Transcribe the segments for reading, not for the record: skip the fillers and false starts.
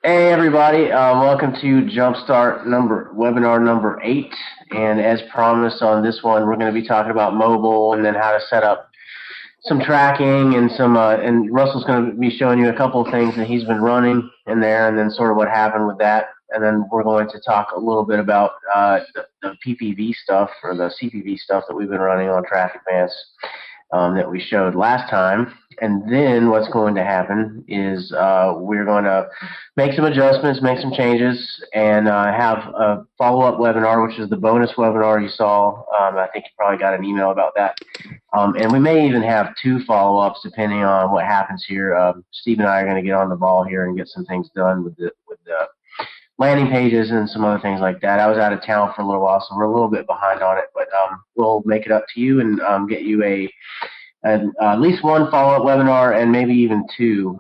Hey everybody, welcome to Jumpstart webinar number 8. And as promised on this one, we're going to be talking about mobile and then how to set up some tracking and and Russell's going to be showing you a couple of things that he's been running in there and then sort of what happened with that. And then we're going to talk a little bit about the PPV stuff or the CPV stuff that we've been running on Traffic Advance that we showed last time. And then what's going to happen is we're going to make some adjustments, make some changes, and have a follow-up webinar, which is the bonus webinar you saw. I think you probably got an email about that. And we may even have 2 follow-ups depending on what happens here. Steve and I are going to get on the ball here and get some things done with the landing pages and some other things like that. I was out of town for a little while, so we're a little bit behind on it, but we'll make it up to you and get you at least 1 follow-up webinar and maybe even 2,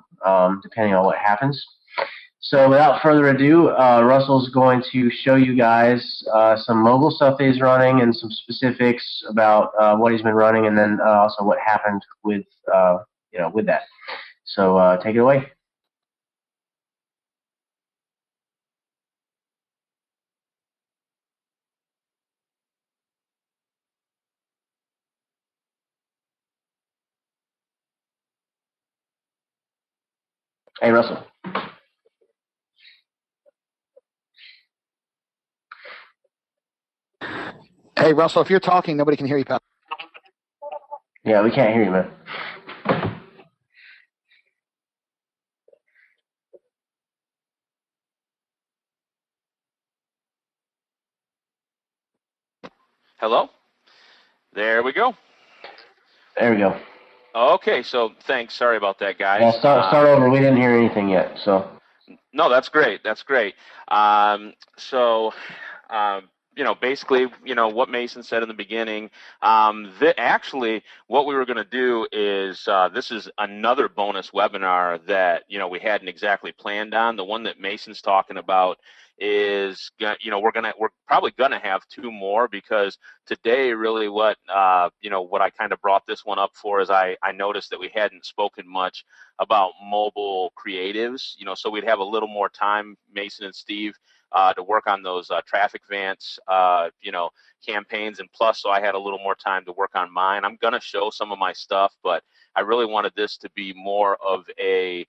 depending on what happens. So without further ado, Russell's going to show you guys some mobile stuff that he's running and some specifics about what he's been running, and then also what happened with with that. So take it away. Hey, Russell. Hey, Russell, if you're talking, nobody can hear you, pal. Yeah, we can't hear you, man. Hello? There we go. There we go. Okay, so thanks. Sorry about that, guys. Yeah, start over. We didn't hear anything yet, so. No, that's great. That's great. Basically, what Mason said in the beginning, actually, what we were going to do is, this is another bonus webinar that, we hadn't exactly planned on. The one that Mason's talking about is, we're probably going to have 2 more, because today really what I kind of brought this one up for is I noticed that we hadn't spoken much about mobile creatives, so we'd have a little more time, Mason and Steve, to work on those Traffic Advance, campaigns, and plus, so I had a little more time to work on mine. I'm going to show some of my stuff, but I really wanted this to be more of a,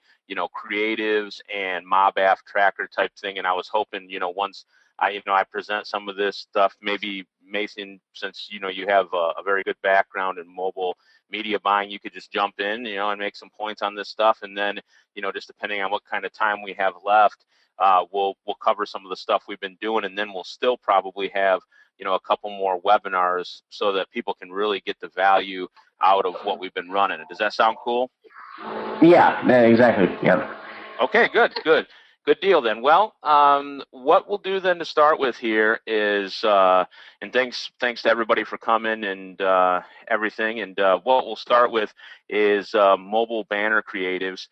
creatives and mob app tracker type thing, and I was hoping, once I present some of this stuff, maybe Mason, since, you have a very good background in mobile media buying, you could just jump in, and make some points on this stuff, and then, just depending on what kind of time we have left, we'll cover some of the stuff we've been doing, and then we'll still probably have a couple more webinars so that people can really get the value out of what we've been running. Does that sound cool? Yeah, exactly. Yeah. Okay, good deal then. Well, what we'll do then to start with here is, and thanks to everybody for coming and everything. And what we'll start with is mobile banner creatives.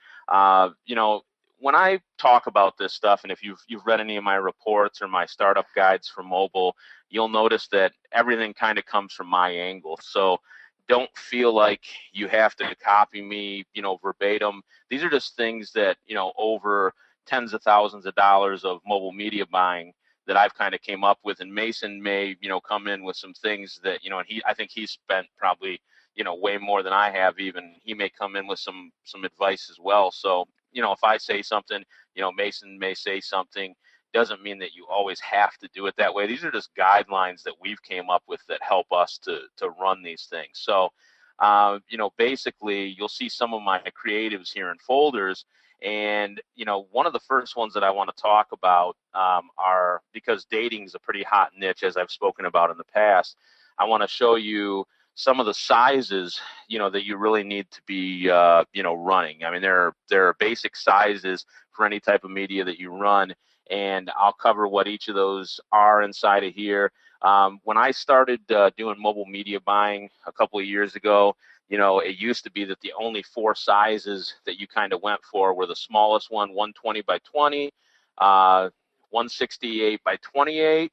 When I talk about this stuff, and if you've read any of my reports or my startup guides for mobile, you'll notice that everything kind of comes from my angle. So don't feel like you have to copy me, verbatim. These are just things that, over tens of thousands of dollars of mobile media buying that I've kind of came up with, and Mason may, come in with some things that, and I think he's spent probably, way more than I have even. He may come in with some advice as well. So, if I say something, Mason may say something. Doesn't mean that you always have to do it that way. These are just guidelines that we've came up with that help us to run these things. So, basically, you'll see some of my creatives here in folders. And, one of the first ones that I want to talk about are, because dating is a pretty hot niche, as I've spoken about in the past, I want to show you some of the sizes, that you really need to be, running. I mean, there are basic sizes for any type of media that you run, and I'll cover what each of those are inside of here. When I started doing mobile media buying a couple of years ago, it used to be that the only 4 sizes that you kind of went for were the smallest one, 120 by 20, 168 by 28,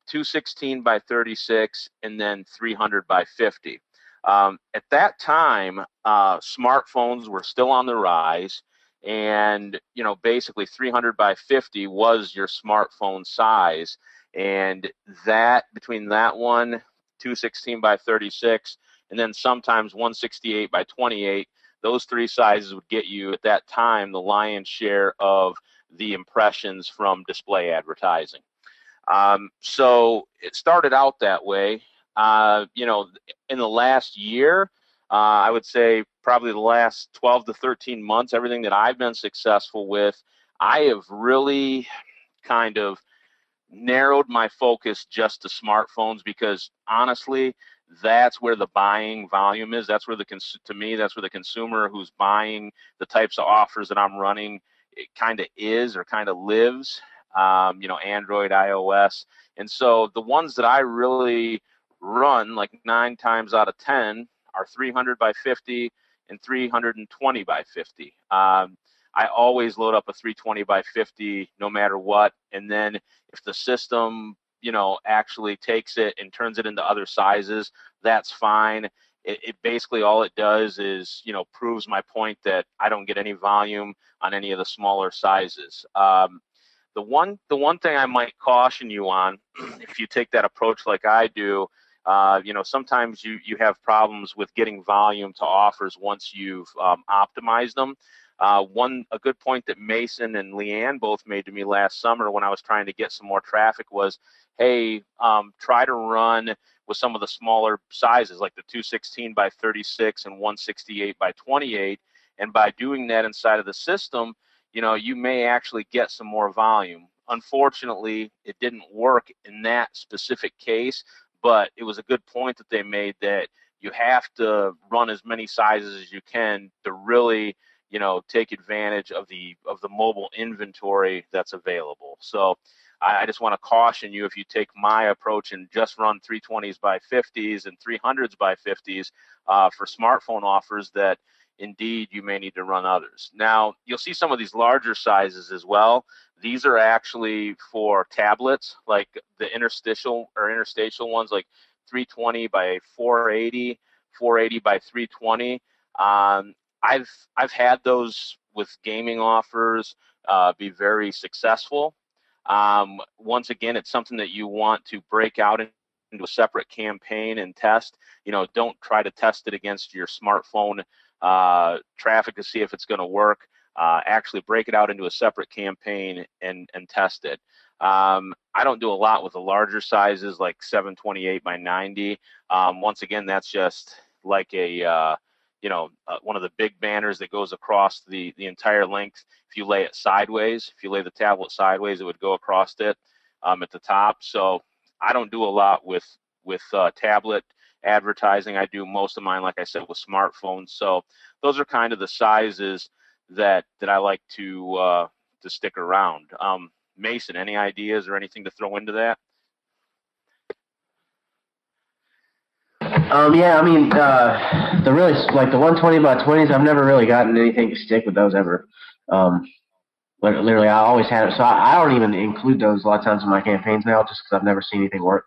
216 by 36, and then 300 by 50. At that time, smartphones were still on the rise, and basically 300 by 50 was your smartphone size, and that between that one, 216 by 36, and then sometimes 168 by 28, those three sizes would get you at that time the lion's share of the impressions from display advertising. So it started out that way. In the last year, I would say probably the last 12 to 13 months, everything that I've been successful with, I have really kind of narrowed my focus just to smartphones, because honestly, that's where the buying volume is. That's where to me, that's where the consumer who's buying the types of offers that I'm running, it kind of is or kind of lives. Android, iOS, and so the ones that I really run, like 9 times out of 10, are 300 by 50 and 320 by 50. I always load up a 320 by 50 no matter what, and then if the system actually takes it and turns it into other sizes, that's fine. It basically, all it does is proves my point that I don't get any volume on any of the smaller sizes. The one thing I might caution you on, if you take that approach like I do, sometimes you have problems with getting volume to offers once you've optimized them. A good point that Mason and Leanne both made to me last summer when I was trying to get some more traffic was, hey, try to run with some of the smaller sizes, like the 216 by 36 and 168 by 28. And by doing that inside of the system, you may actually get some more volume. Unfortunately, it didn't work in that specific case, but it was a good point that they made, that you have to run as many sizes as you can to really take advantage of the mobile inventory that's available. So I just want to caution you, if you take my approach and just run 320s by 50s and 300s by 50s for smartphone offers, that indeed you may need to run others. Now, you'll see some of these larger sizes as well. These are actually for tablets, like the interstitial ones, like 320 by 480, 480 by 320. I've had those with gaming offers be very successful. Once again, it's something that you want to break out into a separate campaign and test. Don't try to test it against your smartphone traffic to see if it's going to work. Actually break it out into a separate campaign and test it. I don't do a lot with the larger sizes, like 728 by 90. Once again, that's just like a one of the big banners that goes across the entire length. If you lay it sideways, if you lay the tablet sideways, it would go across it at the top. So I don't do a lot with tablet advertising. I do most of mine, like I said, with smartphones. So those are kind of the sizes that I like to stick around. Mason, any ideas or anything to throw into that? Yeah, I mean, the really, like the 120 by 20s, I've never really gotten anything to stick with those ever. Literally, I always had it, so I don't even include those a lot of times in my campaigns now, just because I've never seen anything work.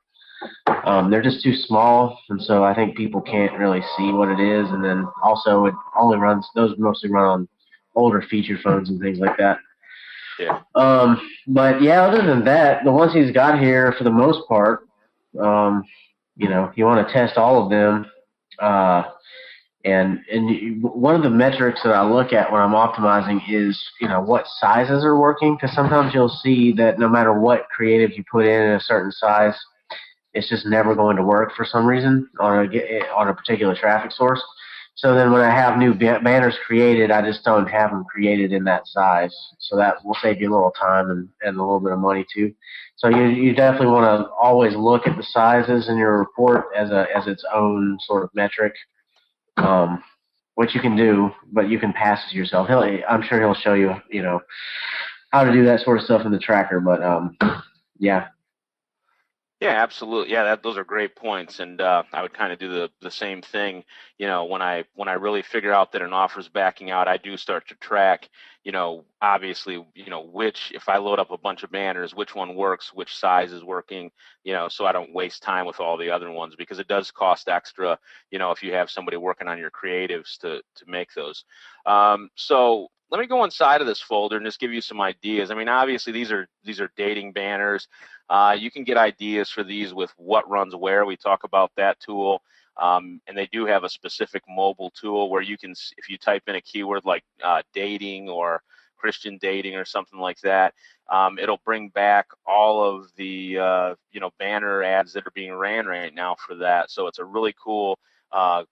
They're just too small, and so I think people can't really see what it is. And then also, it only runs; those mostly run on older feature phones and things like that. Yeah. But yeah, other than that, the ones he's got here, for the most part, you want to test all of them. And one of the metrics that I look at when I'm optimizing is, what sizes are working, because sometimes you'll see that no matter what creative you put in a certain size, it's just never going to work for some reason on a particular traffic source. So then when I have new banners created, I just don't have them created in that size. So that will save you a little time and a little bit of money too. So you definitely want to always look at the sizes in your report as its own sort of metric. What you can do, but you can pass it yourself. I'm sure he'll show you, how to do that sort of stuff in the tracker. But yeah. Yeah, absolutely. Yeah, those are great points, and I would kind of do the same thing. When I really figure out that an offer's backing out, I do start to track. Obviously, which, if I load up a bunch of banners, which one works, which size is working. So I don't waste time with all the other ones, because it does cost extra. If you have somebody working on your creatives to make those. So let me go inside of this folder and just give you some ideas. I mean, obviously these are dating banners. You can get ideas for these with What Runs Where. We talk about that tool. And they do have a specific mobile tool where you can, if you type in a keyword like dating or Christian dating or something like that, it'll bring back all of the banner ads that are being ran right now for that. So it's a really cool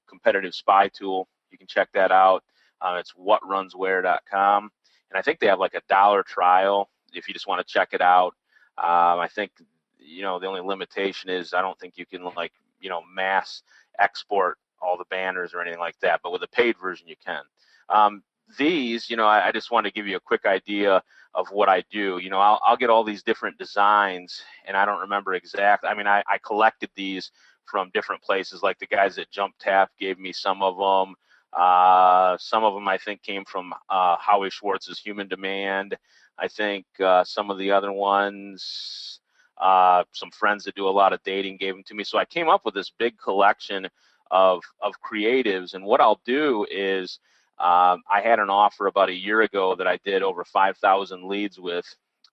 competitive spy tool. You can check that out. It's whatrunswhere.com, and I think they have like a $1 trial if you just want to check it out. I think the only limitation is I don't think you can mass export all the banners or anything like that, but with a paid version you can. These, I just want to give you a quick idea of what I do. I'll get all these different designs, and I don't remember exactly. I mean, I collected these from different places, like the guys at JumpTap gave me some of them. Some of them I think came from Howie Schwartz's Human Demand. I think some of the other ones, some friends that do a lot of dating gave them to me. So I came up with this big collection of creatives, and what I'll do is I had an offer about a year ago that I did over 5,000 leads with.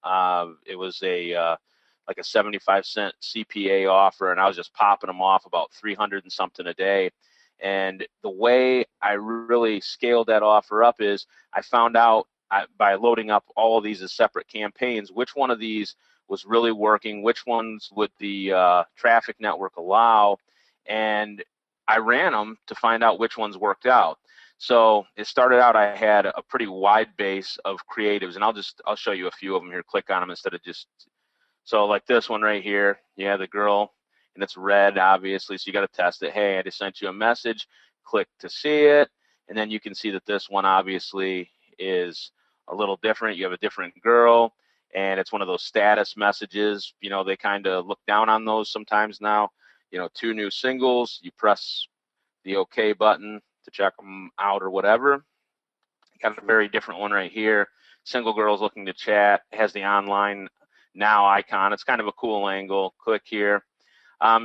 It was like a 75-cent CPA offer, and I was just popping them off about 300 and something a day. And the way I really scaled that offer up is I found out by loading up all of these as separate campaigns, which one of these was really working, which ones would the traffic network allow, and I ran them to find out which ones worked out. So it started out, I had a pretty wide base of creatives, and I'll show you a few of them here. Click on them instead of just, so like this one right here, yeah, the girl, and it's red, obviously, so you got to test it. Hey, I just sent you a message. Click to see it, and then you can see that this one obviously is a little different. You have a different girl, and it's one of those status messages. They kind of look down on those sometimes now. 2 new singles. You press the OK button to check them out or whatever. Got a very different one right here. Single girls looking to chat. It has the online now icon. It's kind of a cool angle. Click here.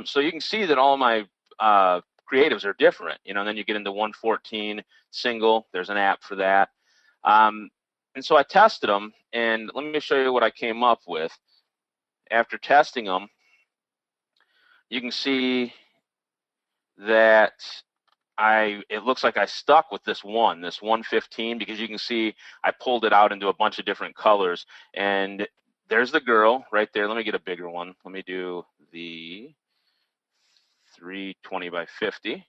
So you can see that all my creatives are different, and then you get into 114 single. There's an app for that. And so I tested them, and let me show you what I came up with. After testing them, you can see that it looks like I stuck with this 115, because you can see I pulled it out into a bunch of different colors. And there's the girl right there. Let me get a bigger one. Let me do the 320 by 50.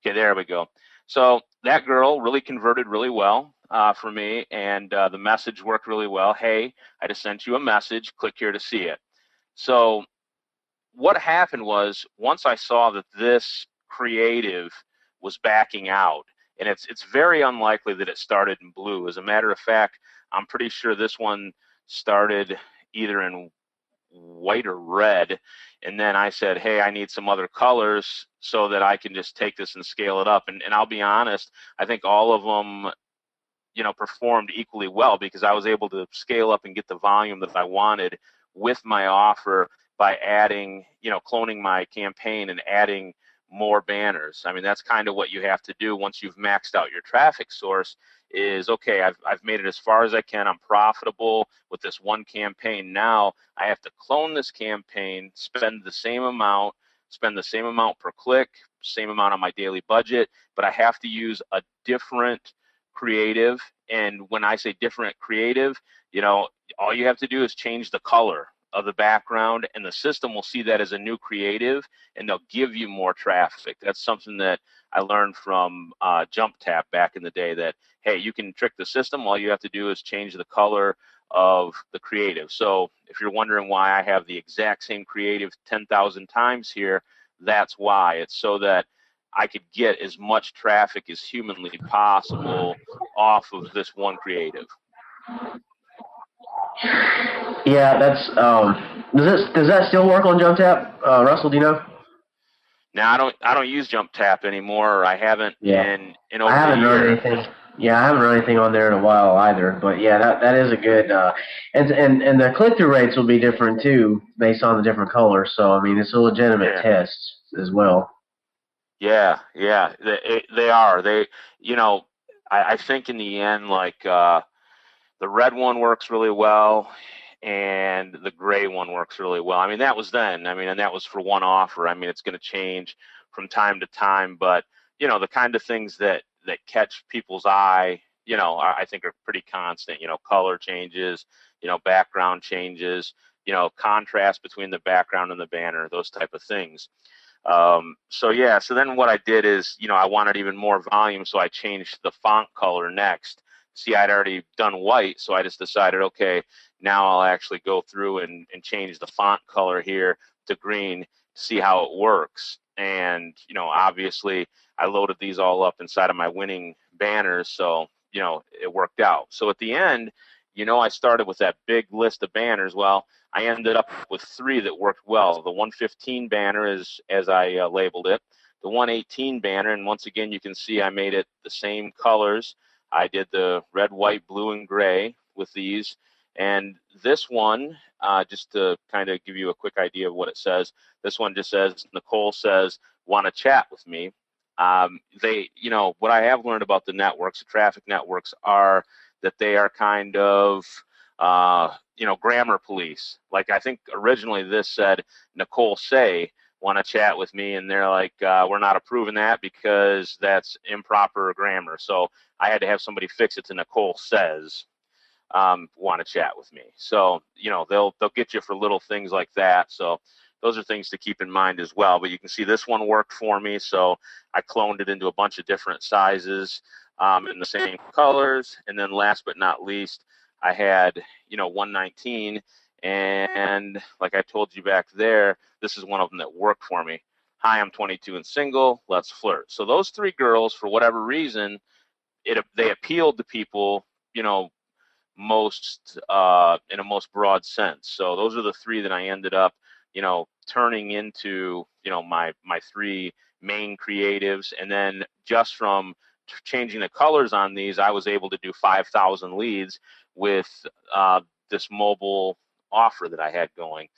Okay, there we go. So that girl really converted really well for me, and the message worked really well. Hey, I just sent you a message. Click here to see it. So what happened was, once I saw that this creative was backing out, and it's very unlikely that it started in blue. As a matter of fact, I'm pretty sure this one started either in white or red, and then I said, hey, I need some other colors so that I can just take this and scale it up. And I'll be honest, I think all of them performed equally well, because I was able to scale up and get the volume that I wanted with my offer by adding, cloning my campaign and adding more banners. I mean, that's kind of what you have to do once you've maxed out your traffic source is, okay, I've made it as far as I can. I'm profitable with this one campaign. Now I have to clone this campaign, spend the same amount per click, same amount on my daily budget, but I have to use a different creative. And when I say different creative, all you have to do is change the color of the background, and the system will see that as a new creative, and they'll give you more traffic. That's something that I learned from JumpTap back in the day, that, hey, you can trick the system. All you have to do is change the color of the creative. So if you're wondering why I have the exact same creative 10,000 times here, that's why. It's so that I could get as much traffic as humanly possible off of this one creative. Yeah, that's does that still work on JumpTap, Russell? Do you know? Now I don't use JumpTap anymore. Or I haven't in over I haven't a year. run anything. Yeah, I haven't run anything on there in a while either. But yeah, that is a good and the click-through rates will be different too based on the different colors. So I mean, it's a legitimate test as well. Yeah, they are. I think in the end, like The red one works really well, and the gray one works really well. I mean, that was then. I mean, and that was for one offer. I mean, it's going to change from time to time, but you know, the kind of things that catch people's eye, you know, I think are pretty constant. You know, color changes, you know, background changes, you know, contrast between the background and the banner, those type of things. So yeah, so then what I did is, you know, I wanted even more volume, so I changed the font color next. See, I'd already done white, so I just decided, okay, now I'll actually go through and change the font color here to green, see how it works. And, you know, obviously I loaded these all up inside of my winning banners, so, you know, it worked out. So at the end, you know, I started with that big list of banners. Well, I ended up with 3 that worked well. The 115 banner is, as I labeled it, the 118 banner, and once again, you can see I made it the same colors. I did the red, white, blue, and gray with these. And this one, just to kind of give you a quick idea of what it says, this one just says, Nicole says, want to chat with me. They, you know, what I have learned about the networks, the traffic networks, are that they are kind of, you know, grammar police. Like, I think originally this said, Nicole say, want to chat with me, and they're like, we're not approving that because that's improper grammar. So I had to have somebody fix it to Nicole says, want to chat with me. So, you know, they'll get you for little things like that. So those are things to keep in mind as well. But you can see this one worked for me, so I cloned it into a bunch of different sizes in the same colors. And then last but not least, I had, you know, 119, and like I told you back there, this is one of them that worked for me. Hi, I'm 22 and single, let's flirt. So those 3 girls, for whatever reason, they appealed to people, you know, most in a most broad sense. So those are the 3 that I ended up, you know, turning into, you know, my 3 main creatives. And then just from changing the colors on these, I was able to do 5,000 leads with this mobile offer that I had going,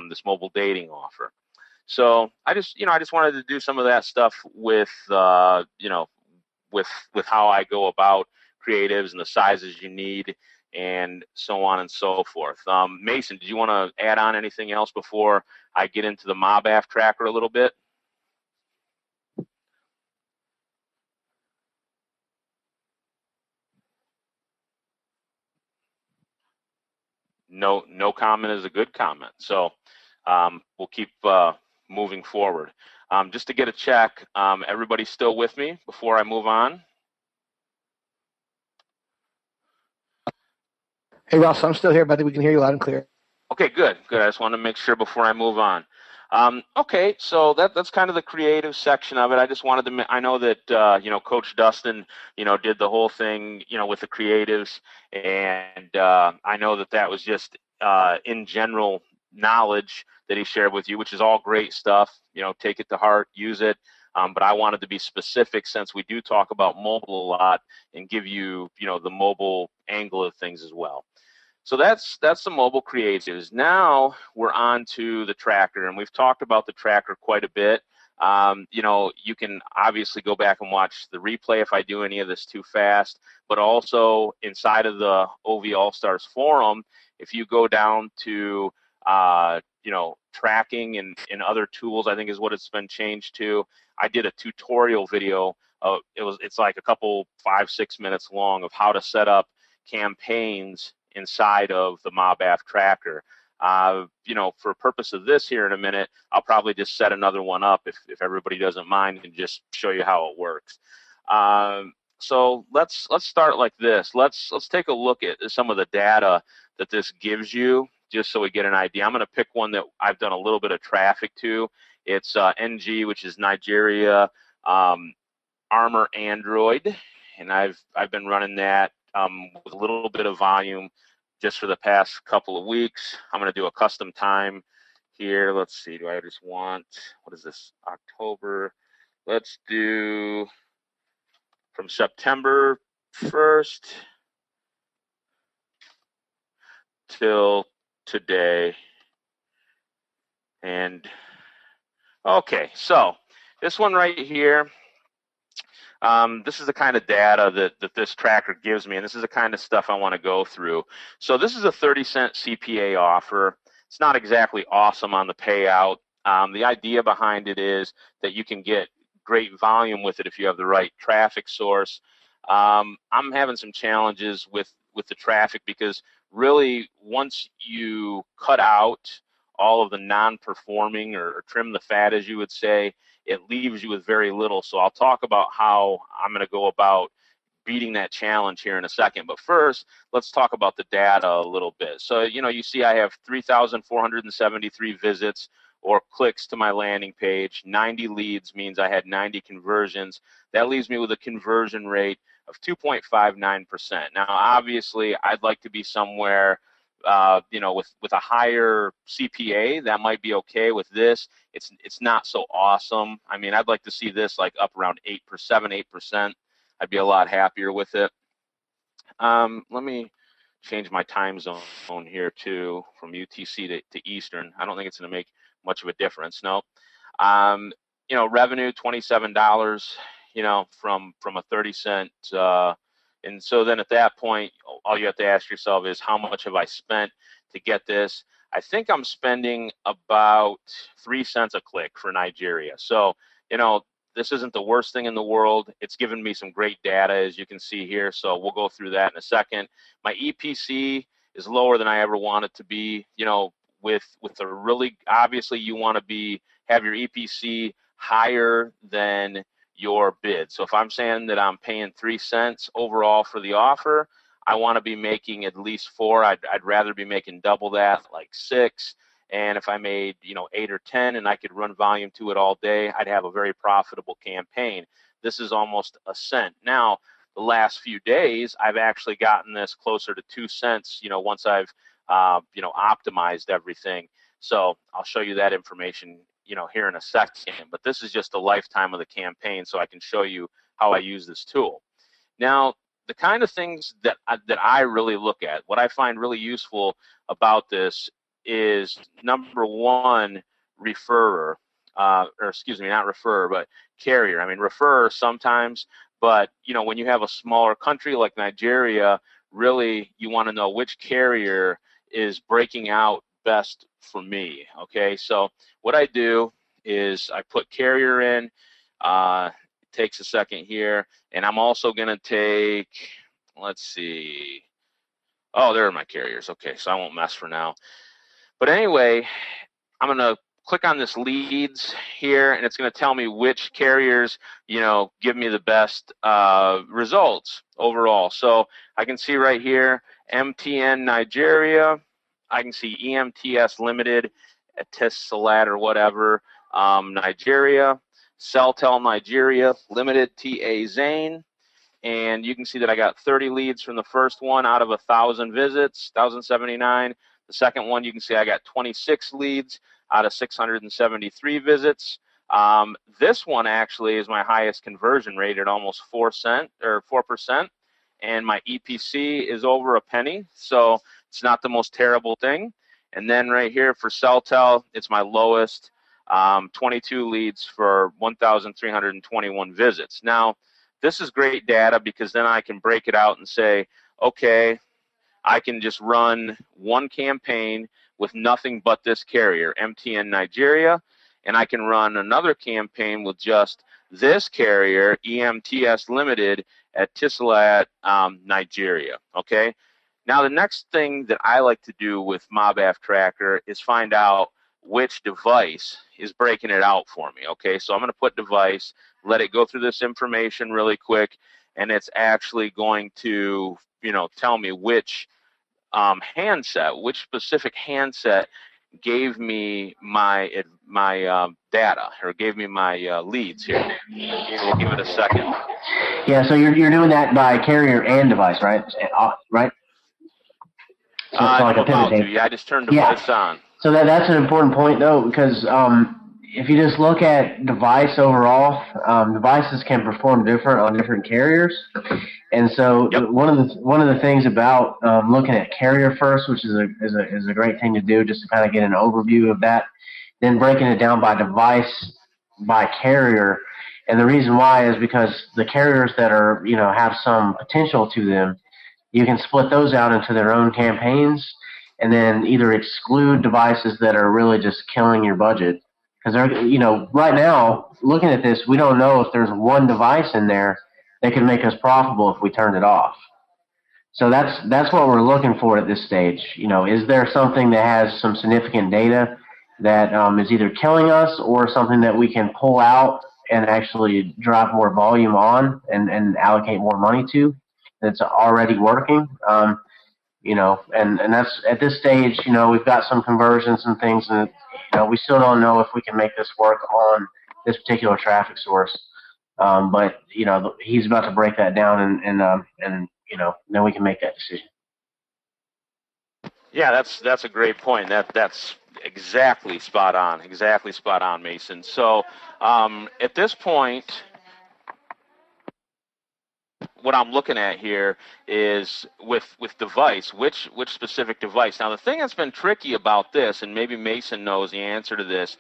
this mobile dating offer. So I just, you know, I just wanted to do some of that stuff with, you know, with how I go about creatives and the sizes you need, and so on and so forth. Mason, did you want to add on anything else before I get into the MOBAF tracker a little bit? No comment is a good comment. So we'll keep moving forward. Just to get a check, everybody's still with me before I move on? Hey, Russ, I'm still here, buddy. We can hear you loud and clear. Okay, good. I just want to make sure before I move on. Okay, so that's kind of the creative section of it. I just wanted to, I know that, you know, Coach Dustin, you know, did the whole thing, you know, with the creatives, and I know that was just in general knowledge that he shared with you, which is all great stuff. You know, take it to heart, use it. But I wanted to be specific, since we do talk about mobile a lot, and give you, you know, the mobile angle of things as well. So that's the mobile creatives. Now we're on to the tracker, and we've talked about the tracker quite a bit. You know, you can obviously go back and watch the replay if I do any of this too fast, but also inside of the OV All-Stars forum, if you go down to, you know, tracking and other tools, I think is what it's been changed to. I did a tutorial video. It's like a couple 5-6 minutes long of how to set up campaigns inside of the MOBAF tracker. You know, for purpose of this here in a minute, I'll probably just set another one up if everybody doesn't mind, and just show you how it works. So let's start like this. Let's take a look at some of the data that this gives you, just so we get an idea. I'm going to pick one that I've done a little bit of traffic to. It's NG, which is Nigeria, Armor Android, and I've been running that with a little bit of volume just for the past couple of weeks. I'm going to do a custom time here. Let's see, do I just want, what is this, October? Let's do from September 1st till today. And okay, so this one right here, this is the kind of data that this tracker gives me, and this is the kind of stuff I want to go through. So this is a 30-cent CPA offer. It's not exactly awesome on the payout. The idea behind it is that you can get great volume with it if you have the right traffic source. I'm having some challenges with the traffic because really once you cut out all of the non-performing or trim the fat, as you would say, it leaves you with very little. So I'll talk about how I'm going to go about beating that challenge here in a second. But first, let's talk about the data a little bit. So, you see I have 3,473 visits or clicks to my landing page. 90 leads means I had 90 conversions. That leaves me with a conversion rate of 2.59%. Now, obviously, I'd like to be somewhere with a higher CPA. That might be okay. With this, it's not so awesome. I mean, I'd like to see this like up around 8%. I'd be a lot happier with it. Let me change my time zone here too, from UTC to Eastern. I don't think it's going to make much of a difference. No. Revenue $27. From a 30-cent. And so then at that point, all you have to ask yourself is, how much have I spent to get this? I think I'm spending about 3 cents a click for Nigeria. So, this isn't the worst thing in the world. It's given me some great data, as you can see here. So we'll go through that in a second. My EPC is lower than I ever want it to be. With a really, obviously you want to have your EPC higher than your bid. So if I'm saying that I'm paying 3 cents overall for the offer, I want to be making at least 4. I'd rather be making double that, like 6. And if I made 8 or 10 and I could run volume to it all day, I'd have a very profitable campaign. This is almost a cent. Now, the last few days, I've actually gotten this closer to 2 cents, once I've optimized everything. So I'll show you that information here in a second, but this is just a lifetime of the campaign, so I can show you how I use this tool. Now, the kind of things that I really look at, what I find really useful about this is, number one, referrer, or excuse me, not referrer, but carrier. I mean, referrer sometimes, but when you have a smaller country like Nigeria, really you want to know which carrier is breaking out best for me. Okay, so what I do is I put carrier in. It takes a second here, and I'm also going to take, let's see, oh, there are my carriers. Okay, so I won't mess for now. But anyway, I'm going to click on this leads here, and it's going to tell me which carriers give me the best results overall. So I can see right here, MTN Nigeria. I can see EMTS Limited, Etisalat or whatever, Nigeria, Celtel Nigeria Limited, TA Zane, and you can see that I got 30 leads from the first one out of 1,000 visits, 1,079. The second one, you can see I got 26 leads out of 673 visits. This one actually is my highest conversion rate at almost 4%, and my EPC is over a penny, so it's not the most terrible thing. And then right here for Celtel, it's my lowest, 22 leads for 1,321 visits. Now, this is great data because then I can break it out and say, okay, I can just run one campaign with nothing but this carrier, MTN Nigeria, and I can run another campaign with just this carrier, EMTS Limited, at Etisalat, Nigeria. Okay. Now, the next thing that I like to do with MOBAF Tracker is find out which device is breaking it out for me. Okay, so I'm going to put device, let it go through this information really quick, and it's actually going to, tell me which handset, which specific handset gave me my data, or gave me my leads here. We'll give it a second. Yeah, so you're doing that by carrier and device, right? Right? So I'm about to. Yeah, I just turned device on. So that's an important point, though, because if you just look at device overall, devices can perform different on different carriers, and so one of the things about looking at carrier first, which is a great thing to do, just to kind of get an overview of that, then breaking it down by device, by carrier, And the reason why is because the carriers that are, have some potential to them, you can split those out into their own campaigns and then either exclude devices that are really just killing your budget. Because right now, looking at this, we don't know if there's one device in there that can make us profitable if we turned it off. So that's what we're looking for at this stage. Is there something that has some significant data that is either killing us or something that we can pull out and actually drive more volume on and allocate more money to that's already working? And that's at this stage. We've got some conversions and things, and we still don't know if we can make this work on this particular traffic source. But he's about to break that down, and then we can make that decision. Yeah, that's a great point. That's exactly spot on. Exactly spot on, Mason. So at this point, what I'm looking at here is with device, which specific device. Now, the thing that's been tricky about this, and maybe Mason knows the answer to this,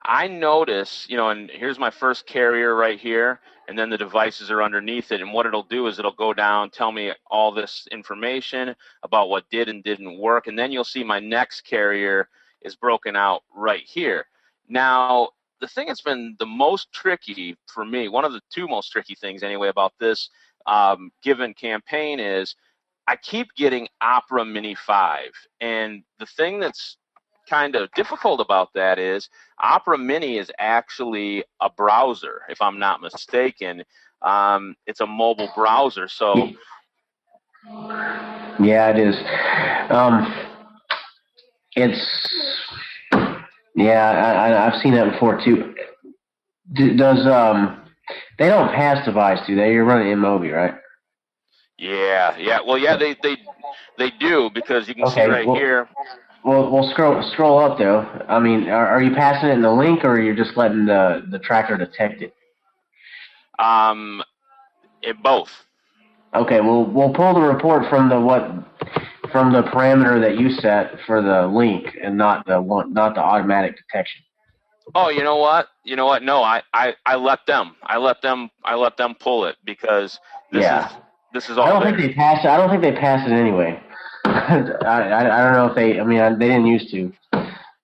I notice, and here's my first carrier right here, and then the devices are underneath it. And what it'll do is it'll go down, tell me all this information about what did and didn't work. And then you'll see my next carrier is broken out right here. Now, the thing that's been the most tricky for me, one of the two most tricky things anyway about this given campaign is I keep getting Opera Mini 5. And the thing that's kind of difficult about that is Opera Mini is actually a browser, if I'm not mistaken. It's a mobile browser, so yeah, it is. I've seen that before too. Does they don't pass device, do they? You're running M0b, right? Yeah. Well, yeah, they do, because you can see right here. Well, scroll up though. I mean, are you passing it in the link, or are you just letting the tracker detect it? Both. Okay, we'll pull the report from the parameter that you set for the link, and not the automatic detection. Oh, you know what? No, I let them. I let them pull it, because this is all. I don't think they pass it. I don't think they pass it anyway. I don't know if they. I mean, they didn't used to.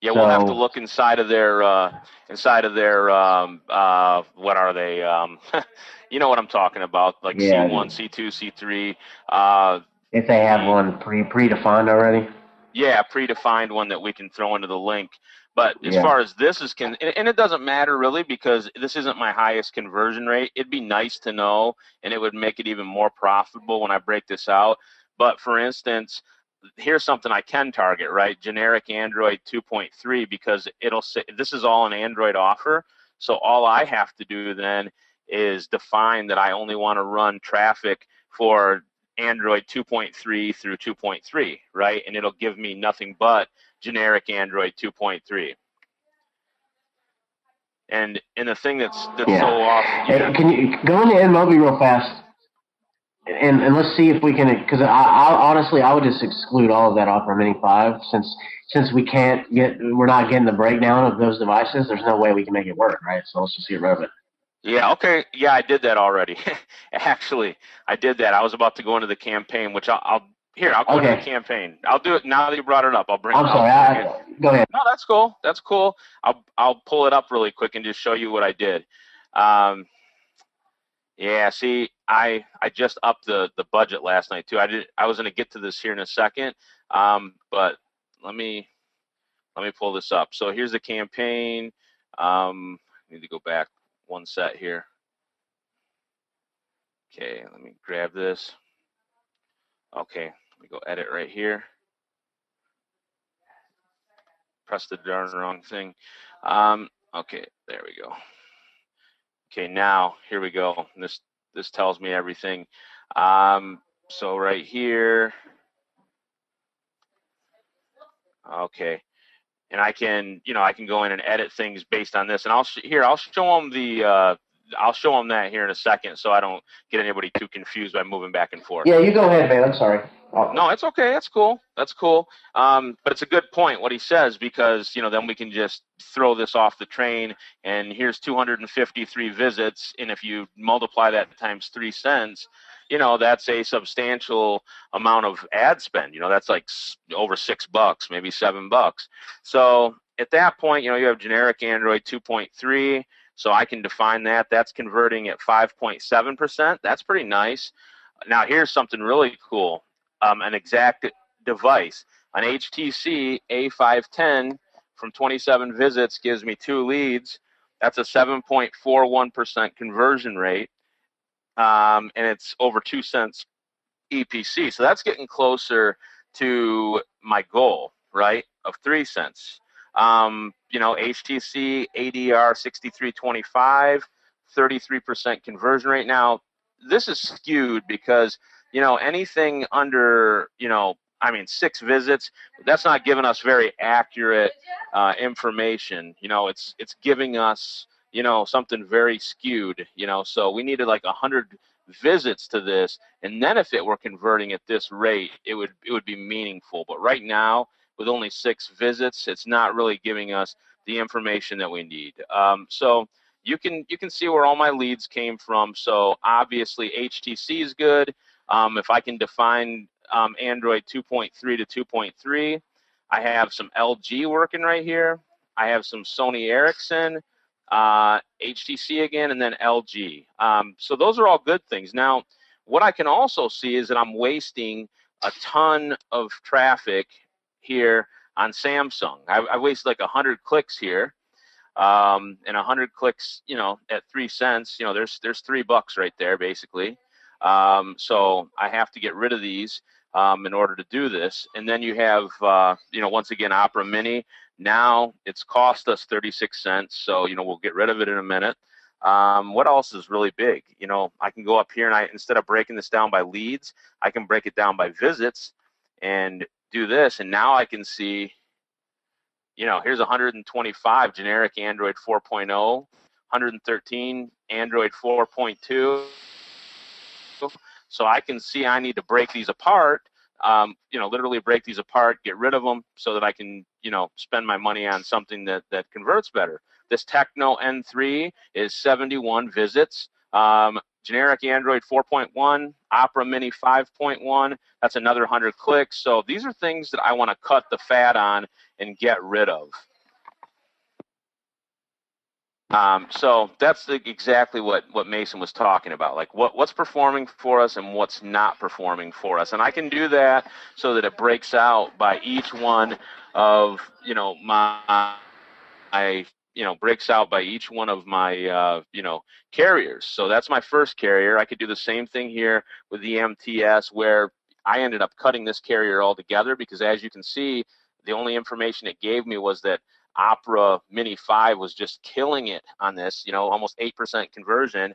Yeah, we'll have to look inside of their what are they? You know what I'm talking about, like C1, C2, C3. If they have one predefined already. Yeah, predefined one that we can throw into the link. But as far as this is and it doesn't matter really, because this isn't my highest conversion rate. It'd be nice to know, and it would make it even more profitable when I break this out. But for instance, here's something I can target, right? Generic Android 2.3, because it'll say this is all an Android offer. So all I have to do then is define that I only want to run traffic for Android 2.3 through 2.3, right? And it'll give me nothing but generic Android 2.3. And the thing that's so off. Hey, can you go into M0b real fast? And let's see if we can, because honestly, I would just exclude all of that Opera Mini 5, since we're not getting the breakdown of those devices. There's no way we can make it work, right? So let's just get rid of it. Yeah, okay. Yeah, I did that already. Actually, I did that. I was about to go into the campaign, which I'll go into the campaign. I'll do it now that you brought it up. I'll bring. I'm sorry. Go ahead. No, that's cool. That's cool. I'll pull it up really quick and just show you what I did. Yeah, see, I just upped the budget last night too. I was going to get to this here in a second, but let me pull this up. So here's the campaign. I need to go back one set here. Okay, let me grab this. Okay, let me go edit right here. Press the darn wrong thing. Okay, there we go. Okay, now here we go. This tells me everything. So right here. Okay, and I can go in and edit things based on this, and I'll show them the I'll show them that here in a second, so I don't get anybody too confused by moving back and forth. Yeah, you go ahead, man. I'm sorry. No, it's okay. That's cool. That's cool. But it's a good point what he says, because then we can just throw this off the train. And here's 253 visits, and if you multiply that times 3 cents, that's a substantial amount of ad spend. That's like over $6, maybe $7. So at that point, you have generic Android 2.3. So I can define that. That's converting at 5.7%. That's pretty nice. Now here's something really cool. An exact device. An HTC A510 from 27 visits gives me 2 leads. That's a 7.41% conversion rate, and it's over 2 cents EPC. So that's getting closer to my goal, right, of 3 cents. HTC ADR 6325, 33% conversion rate. Now, this is skewed because anything under 6 visits, that's not giving us very accurate information. It's giving us something very skewed. So we needed like 100 visits to this, and then if it were converting at this rate, it would be meaningful. But right now, with only 6 visits, it's not really giving us the information that we need. So you can see where all my leads came from. So obviously HTC is good. If I can define Android 2.3 to 2.3, I have some LG working right here. I have some Sony Ericsson, HTC again, and then LG. So those are all good things. Now, what I can also see is that I'm wasting a ton of traffic here on Samsung. I wasted like 100 clicks here. And 100 clicks, at 3 cents, there's $3 right there, basically. So I have to get rid of these in order to do this. And then you have, once again, Opera Mini. Now it's cost us 36 cents. So, we'll get rid of it in a minute. What else is really big? I can go up here and instead of breaking this down by leads, I can break it down by visits and do this. And now I can see, here's 125 generic Android 4.0, 113 Android 4.2. So I can see I need to break these apart, literally break these apart, get rid of them so that I can, spend my money on something that converts better. This Techno N3 is 71 visits. Generic Android 4.1, Opera Mini 5.1, that's another 100 clicks. So these are things that I want to cut the fat on and get rid of. So that's exactly what Mason was talking about, like what's performing for us and what's not performing for us. And I can do that so that it breaks out by each one of, breaks out by each one of my, carriers. So that's my first carrier. I could do the same thing here with the MTS, where I ended up cutting this carrier altogether because, as you can see, the only information it gave me was that Opera Mini 5 was just killing it on this, almost 8% conversion.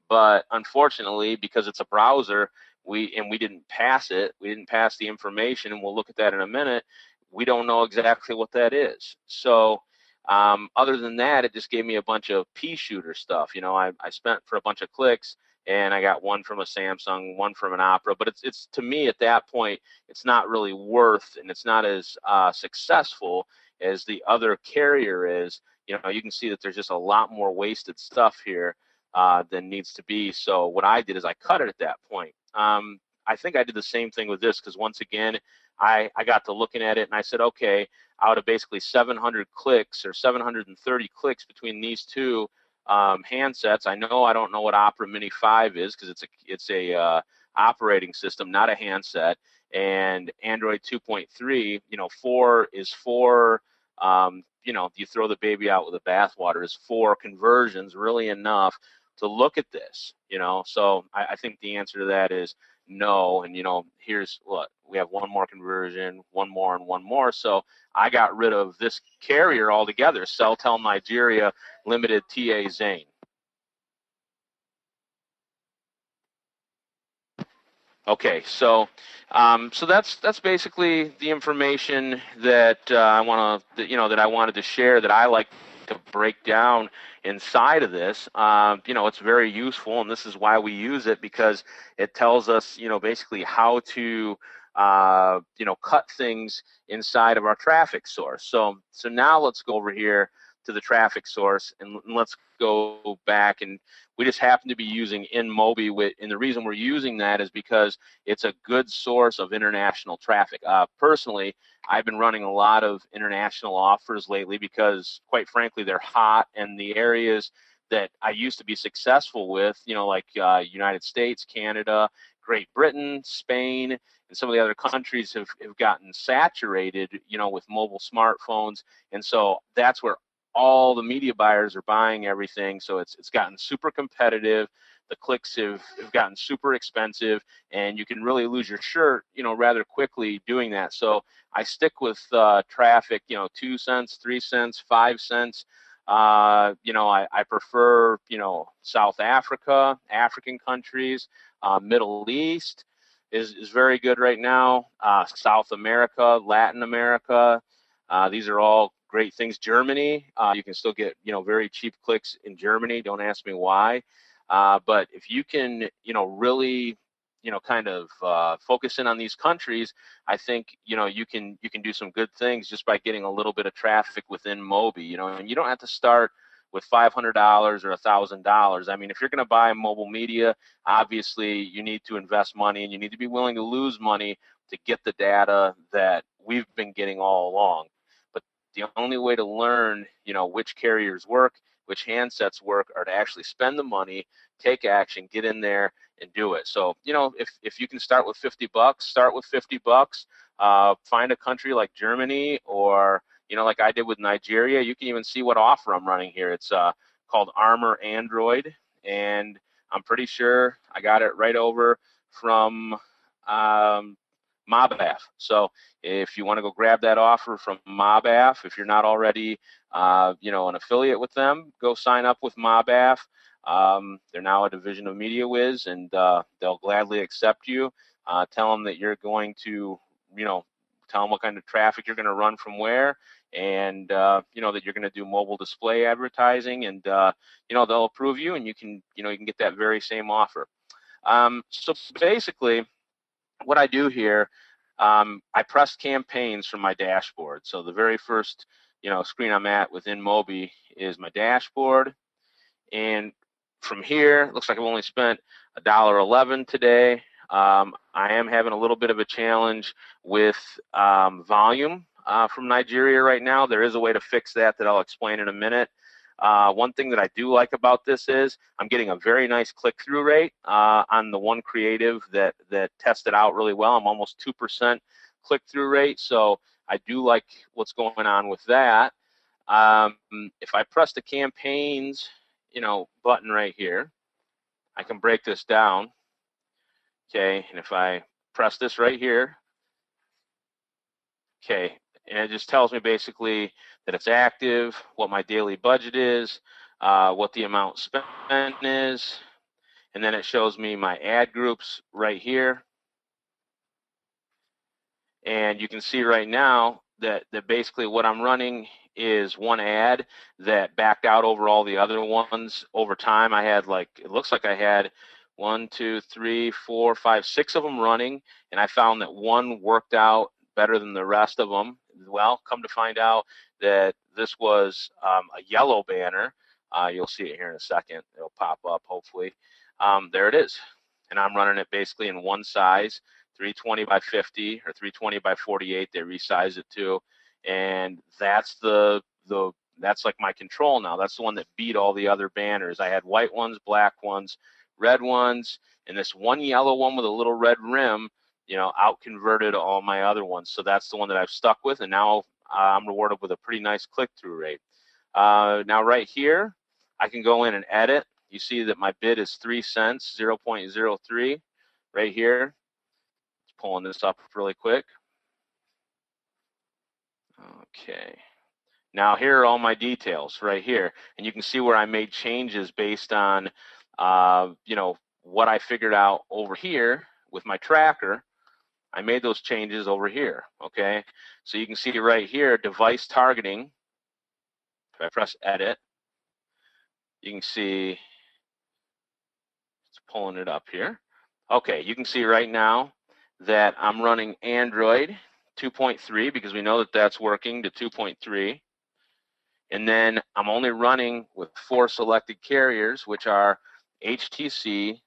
But unfortunately, because it's a browser, we didn't pass it. We didn't pass the information, and we'll look at that in a minute. We don't know exactly what that is. So other than that, it just gave me a bunch of pea shooter stuff. I spent for a bunch of clicks, and I got one from a Samsung, one from an Opera. But it's to me at that point, it's not really worth, and it's not as successful as the other carrier is. You can see that there's just a lot more wasted stuff here than needs to be. So what I did is I cut it at that point. I think I did the same thing with this because, once again, I got to looking at it and I said, okay, out of basically 700 clicks or 730 clicks between these two handsets, I don't know what Opera Mini 5 is because it's a operating system, not a handset. And Android 2.3, 4 is 4. You throw the baby out with the bathwater. Is 4 conversions really enough to look at this? So I think the answer to that is no. And here's what we have: one more conversion, one more, and one more. So I got rid of this carrier altogether. Celltel Nigeria Limited TA Zane. Okay, so that's basically the information that I wanted to share, that I like to break down inside of this, you know, it's very useful, and this is why we use it, because it tells us, you know, basically how to you know, cut things inside of our traffic source. So now let's go over here to the traffic source, and let's go back, and we just happen to be using M0b1le, and the reason we're using that is because it's a good source of international traffic. Personally, I've been running a lot of international offers lately because, quite frankly, they're hot, and the areas that I used to be successful with, you know, like United States, Canada, Great Britain, Spain, and some of the other countries have gotten saturated, you know, with mobile smartphones, and so that's where all the media buyers are buying everything. So it's gotten super competitive. The clicks have gotten super expensive, and you can really lose your shirt, you know, rather quickly doing that. So I stick with traffic, you know, 2 cents, 3 cents, 5 cents. You know, I prefer, you know, South Africa, African countries, Middle East is very good right now. South America, Latin America, these are all great things. Germany, you can still get, you know, very cheap clicks in Germany. Don't ask me why. But if you can, you know, really, you know, kind of focus in on these countries, I think, you know, you can do some good things just by getting a little bit of traffic within Mobi, you know, and you don't have to start with $500 or $1,000. I mean, if you're going to buy mobile media, obviously you need to invest money, and you need to be willing to lose money to get the data that we've been getting all along. But the only way to learn, you know, which carriers work, which handsets work, are to actually spend the money, take action, get in there and do it. So, you know, if you can start with $50, start with $50. Find a country like Germany, or, you know, like I did with Nigeria. You can even see what offer I'm running here. It's called Armor Android, and I'm pretty sure I got it right over from M0b1le. So if you want to go grab that offer from M0b1le, if you're not already, you know, an affiliate with them, go sign up with M0b1le. They're now a division of MediaWiz, and they'll gladly accept you. Tell them that you're going to, you know, tell them what kind of traffic you're going to run from where, and you know, that you're going to do mobile display advertising, and you know, they'll approve you, and you can, you know, you can get that very same offer. So basically, what I do here, I press campaigns from my dashboard. So the very first, you know, screen I'm at within Mobi is my dashboard, and from here, it looks like I've only spent $1.11 today. I am having a little bit of a challenge with volume from Nigeria right now. There is a way to fix that I'll explain in a minute. One thing that I do like about this is I'm getting a very nice click-through rate on the one creative that tested out really well. I'm almost 2% click-through rate, so I do like what's going on with that. If I press the campaigns, you know, button right here, I can break this down. Okay, and if I press this right here, okay, and it just tells me basically that it's active, what my daily budget is, what the amount spent is, and then it shows me my ad groups right here. And you can see right now that basically what I'm running is one ad that backed out over all the other ones over time. I had, like, it looks like I had 1, 2, 3, 4, 5, 6 of them running, and I found that one worked out better than the rest of them. Well, come to find out that this was a yellow banner. You'll see it here in a second. It'll pop up, hopefully. There it is. And I'm running it basically in one size, 320 by 50 or 320 by 48. They resize it to, and that's that's like my control now. That's the one that beat all the other banners. I had white ones, black ones, red ones, and this one yellow one with a little red rim, you know, out converted all my other ones. So that's the one that I've stuck with, and now I'm rewarded with a pretty nice click-through rate. Now right here, I can go in and edit. You see that my bid is 3 cents, 0.03 right here. Pulling this up really quick. Okay. Now here are all my details right here, and you can see where I made changes based on, you know, what I figured out over here with my tracker. I made those changes over here. Okay, so you can see right here, device targeting. if I press edit, you can see it's pulling it up here. Okay, you can see right now that I'm running Android 2.3 because we know that that's working to 2.3. And then I'm only running with 4 selected carriers, which are HTC,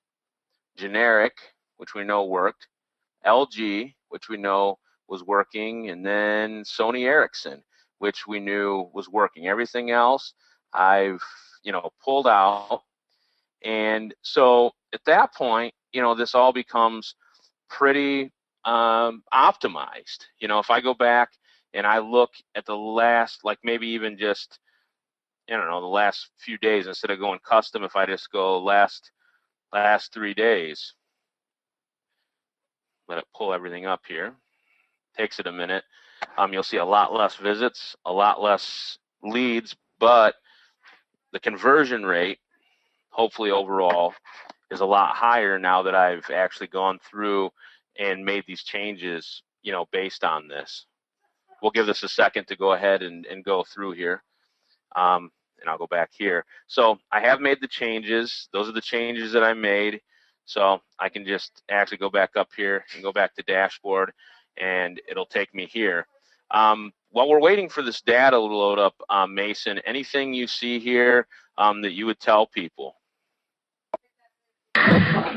generic, which we know worked, LG, which we know was working, and then Sony Ericsson, which we knew was working. Everything else I've, pulled out. And so at that point, this all becomes pretty optimized. If I go back and I look at the last, like maybe even just, the last few days, instead of going custom, if I just go last 3 days, let it pull everything up here. Takes it a minute. You'll see a lot less visits, a lot less leads, but the conversion rate, hopefully overall, is a lot higher now that I've actually gone through and made these changes, based on this. We'll give this a second to go ahead and go through here. And I'll go back here. So I have made the changes. Those are the changes that I made. So I can just actually go back up here and go back to dashboard, and it'll take me here. While we're waiting for this data to load up, Mason, anything you see here that you would tell people?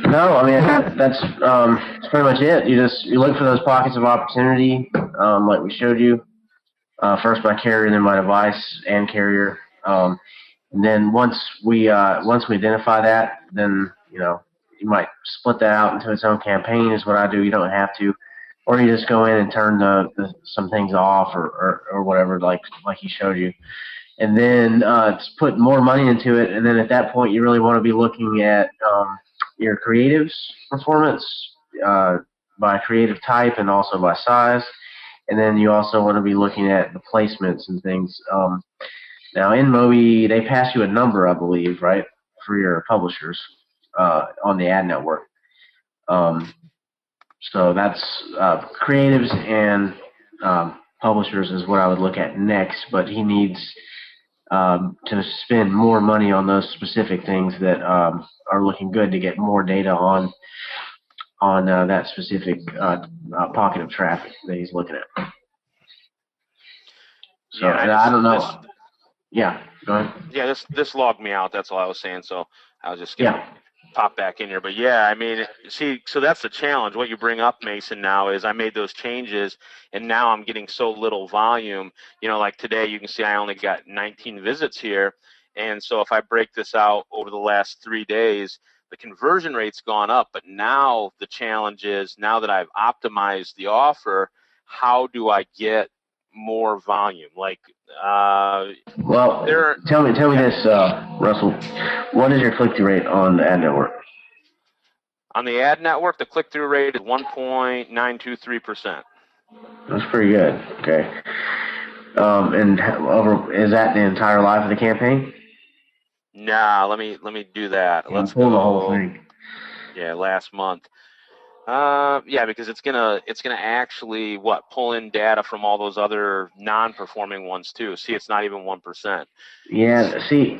No, I mean that's pretty much it. You look for those pockets of opportunity, like we showed you, first by carrier, then by device and carrier, and then once we identify that, then you might split that out into its own campaign. Is what I do. You don't have to, or you just go in and turn some things off or whatever, like he showed you. And then just put more money into it, and then at that point you really want to be looking at your creatives performance by creative type and also by size, and then you also want to be looking at the placements and things. Now in M0b, they pass you a number, I believe, right, for your publishers on the ad network. So that's creatives and publishers is what I would look at next, but he needs to spend more money on those specific things that are looking good to get more data on that specific pocket of traffic that he's looking at. So, yeah, and I don't know. Yeah, go ahead. Yeah, this logged me out. That's all I was saying. So I was just gonna pop back in here. But yeah, I mean, see, so that's the challenge. What you bring up, Mason, now is I made those changes, and now I'm getting so little volume. Like today, you can see I only got 19 visits here, and so if I break this out over the last 3 days, the conversion rate's gone up. But now the challenge is, now that I've optimized the offer, how do I get more volume? Like, well, tell me this, Russell. What is your click-through rate on the ad network? On the ad network, the click-through rate is 1.923%. That's pretty good. Okay. And is that the entire life of the campaign? Nah, let me do that. Let's pull go the whole thing. Yeah, last month. Yeah, because it's gonna actually pull in data from all those other non-performing ones too. See, it's not even 1%. Yeah. See,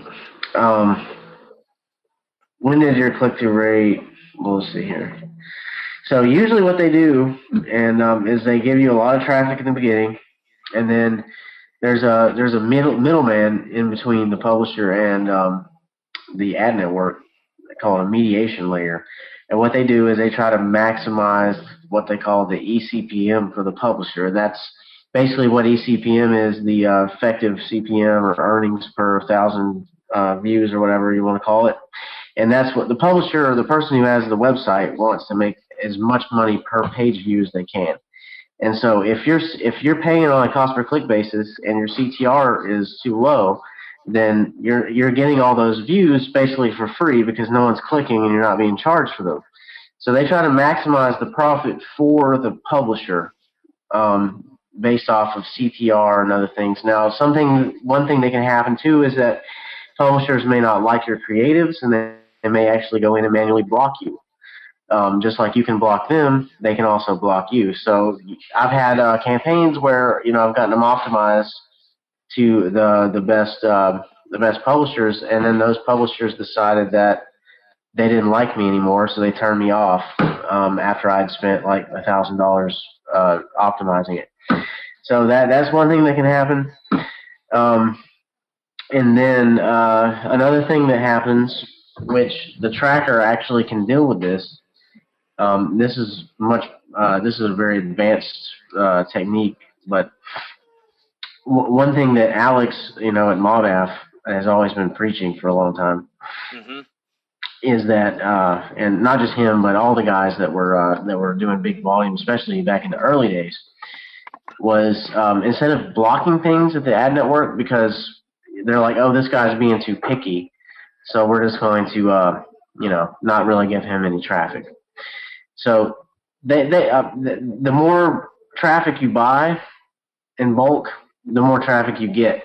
when is your click-through rate? We'll see here. So usually what they do is they give you a lot of traffic in the beginning, and then there's a middleman in between the publisher and the ad network. They call it a mediation layer. And what they do is they try to maximize what they call the eCPM for the publisher. That's basically what eCPM is, the effective CPM or earnings per 1,000 views or whatever you want to call it. And that's what the publisher or the person who has the website wants to make as much money per page view as they can. And so if you're paying on a cost per click basis and your CTR is too low, then you're getting all those views basically for free because no one's clicking and you're not being charged for them. So they try to maximize the profit for the publisher based off of CTR and other things. Now, one thing that can happen too is that publishers may not like your creatives, and they may actually go in and manually block you. Just like you can block them, they can also block you. So I've had campaigns where I've gotten them optimized to the best publishers, and then those publishers decided that they didn't like me anymore, so they turned me off after I'd spent like $1,000 optimizing it. So that's one thing that can happen. And then another thing that happens, which the tracker actually can deal with this. This is a very advanced technique, but one thing that Alex, at MODAF has always been preaching for a long time is that, and not just him, but all the guys that were doing big volume, especially back in the early days, was instead of blocking things at the ad network because they're like, oh, this guy's being too picky, so we're just going to not really give him any traffic. So the more traffic you buy in bulk, the more traffic you get.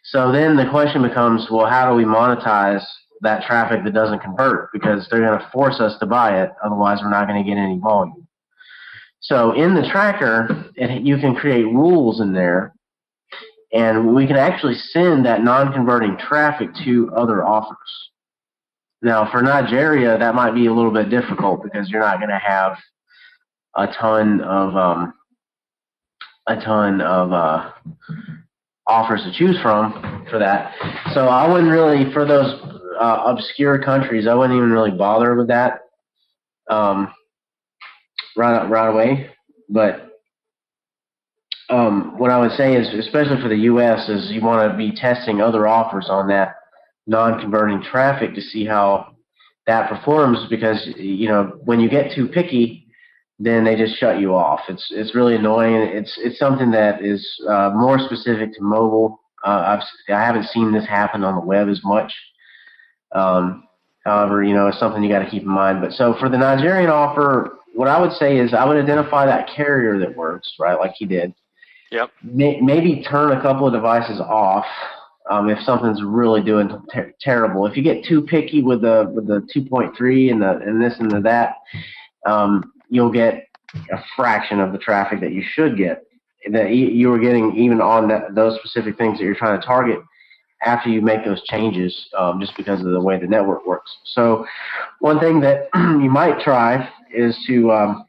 So then the question becomes, well, how do we monetize that traffic that doesn't convert? Because they're going to force us to buy it, otherwise we're not going to get any volume. So in the tracker, you can create rules in there, and we can actually send that non-converting traffic to other offers. Now, for Nigeria, that might be a little bit difficult because you're not going to have a ton of offers to choose from for that. So I wouldn't really, for those obscure countries, I wouldn't even really bother with that right away. But what I would say is, especially for the U.S., is you want to be testing other offers on that non-converting traffic to see how that performs, because when you get too picky, then they just shut you off. It's really annoying. It's something that is more specific to mobile. I haven't seen this happen on the web as much. However, it's something you got to keep in mind. But so for the Nigerian offer, what I would say is I would identify that carrier that works, right, like he did. Yep. Maybe turn a couple of devices off if something's really doing terrible. If you get too picky with the 2.3 and this and that, you'll get a fraction of the traffic that you should get, that you were getting even on those specific things that you're trying to target after you make those changes, just because of the way the network works. So one thing that you might try is to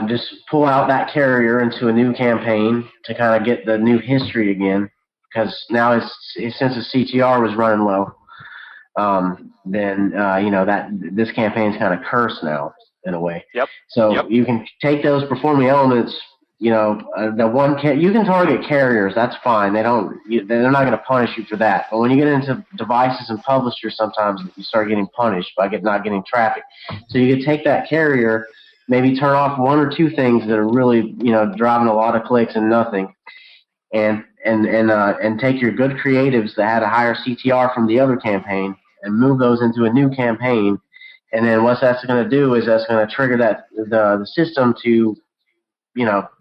just pull out that carrier into a new campaign to kind of get the new history again, because now since the CTR was running low, then that this campaign's kind of cursed now in a way. Yep. So you can take those performing elements. You can target carriers. That's fine. They're not going to punish you for that. But when you get into devices and publishers, sometimes you start getting punished by not getting traffic. So you can take that carrier, maybe turn off one or two things that are really driving a lot of clicks and nothing, and take your good creatives that had a higher CTR from the other campaign and move those into a new campaign. And then what that's going to do is that's going to trigger the system to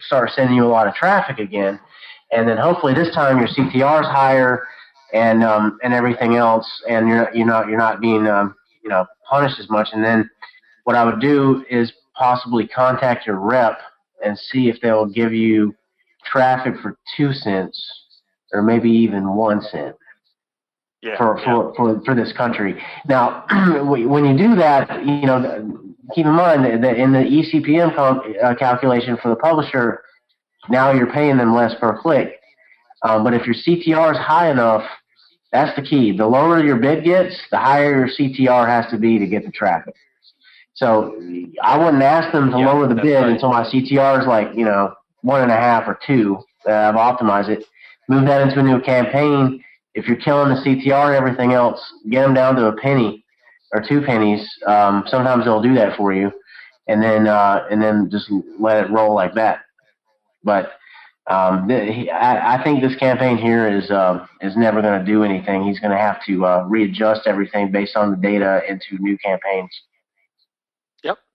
start sending you a lot of traffic again. And then hopefully this time your CTR is higher and everything else, and you're not being punished as much. And then what I would do is possibly contact your rep and see if they'll give you traffic for 2 cents or maybe even 1 cent. For this country. Now, when you do that, keep in mind that in the eCPM calculation for the publisher, now you're paying them less per click. But if your CTR is high enough, that's the key. The lower your bid gets, the higher your CTR has to be to get the traffic. So I wouldn't ask them to lower the bid until my CTR is like 1.5 or 2 that I've optimized it. Move that into a new campaign. If you're killing the CTR and everything else, get them down to a penny or 2 pennies. Sometimes they'll do that for you, and then just let it roll like that. But I think this campaign here is never going to do anything. He's going to have to readjust everything based on the data into new campaigns.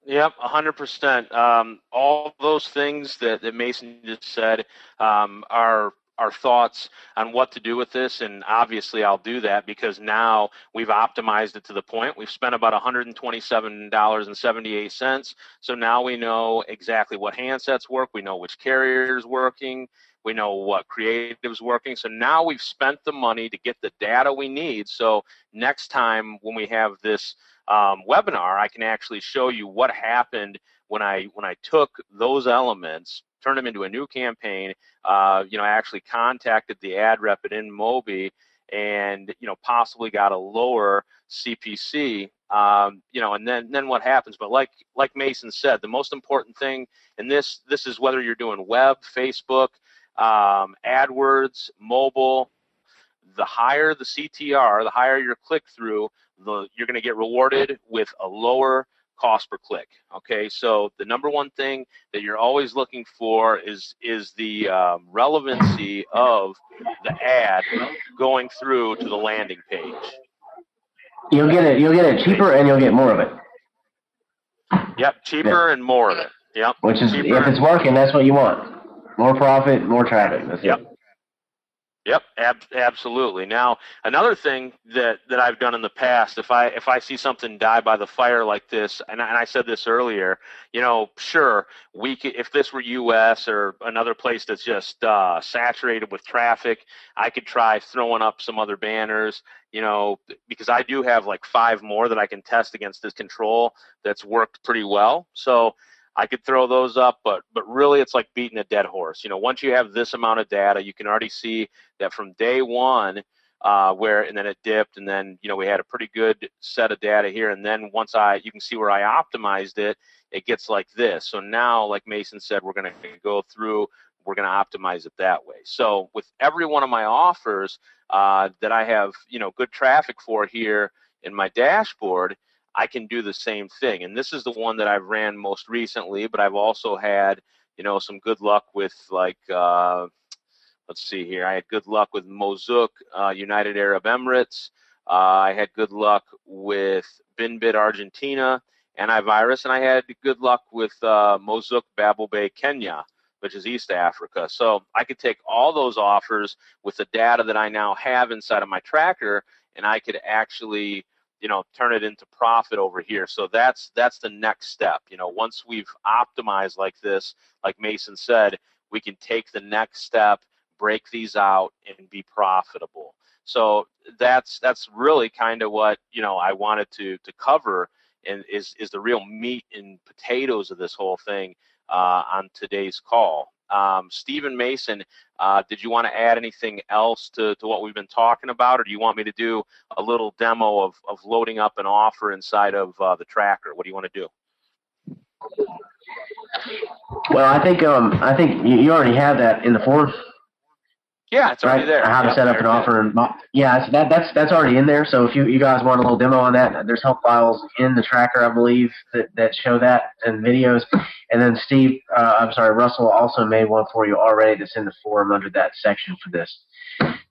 Yep, 100%. All those things that Mason just said are our thoughts on what to do with this, and obviously I'll do that because now we've optimized it to the point. We've spent about $127.78, so now we know exactly what handsets work, we know which carrier is working, we know what creative's working. So now we've spent the money to get the data we need, so next time when we have this webinar, I can actually show you what happened when I took those elements, turned them into a new campaign. I actually contacted the ad rep at M0b, and possibly got a lower CPC. And then what happens? But like Mason said, the most important thing, and this is whether you're doing web, Facebook, AdWords, mobile. The higher the CTR, the higher your click-through, you're going to get rewarded with a lower cost per click. Okay, so the number one thing that you're always looking for is the relevancy of the ad going through to the landing page. You'll get it cheaper, and you'll get more of it. Yep, cheaper and more of it. Yep. Which is, cheaper, if it's working, that's what you want. More profit, more traffic. That's it. Yep, absolutely. Now, another thing that I've done in the past, if I see something die by the fire like this, and I said this earlier, sure, if this were U.S. or another place that's just saturated with traffic, I could try throwing up some other banners, because I do have like 5 more that I can test against this control that's worked pretty well. So I could throw those up, but really it's like beating a dead horse. Once you have this amount of data, you can already see that from day one, and then it dipped, and then we had a pretty good set of data here, and then once you can see where I optimized it, it gets like this. So now, like Mason said, we're going to go through, we're going to optimize it that way. So with every one of my offers that I have good traffic for here in my dashboard, I can do the same thing. And this is the one that I've ran most recently, but I've also had, some good luck with, like, let's see here. I had good luck with Mozook, United Arab Emirates. I had good luck with Binbit Argentina, Antivirus, and I had good luck with Mozook Babel Bay Kenya, which is East Africa. So I could take all those offers with the data that I now have inside of my tracker, and I could actually turn it into profit over here. So that's the next step. Once we've optimized like this, like Mason said, we can take the next step, break these out, and be profitable. So that's really kind of what I wanted to cover, and is the real meat and potatoes of this whole thing on today's call. Stephen, Mason, did you want to add anything else to what we've been talking about, or do you want me to do a little demo of loading up an offer inside of the tracker? What do you want to do? Well, I think you already have that in the form. Yeah, it's already there. How to set up an offer, and so that's already in there. So if you guys want a little demo on that, there's help files in the tracker, I believe, that show that, and videos. And then Russell also made one for you already that's in the forum under that section for this.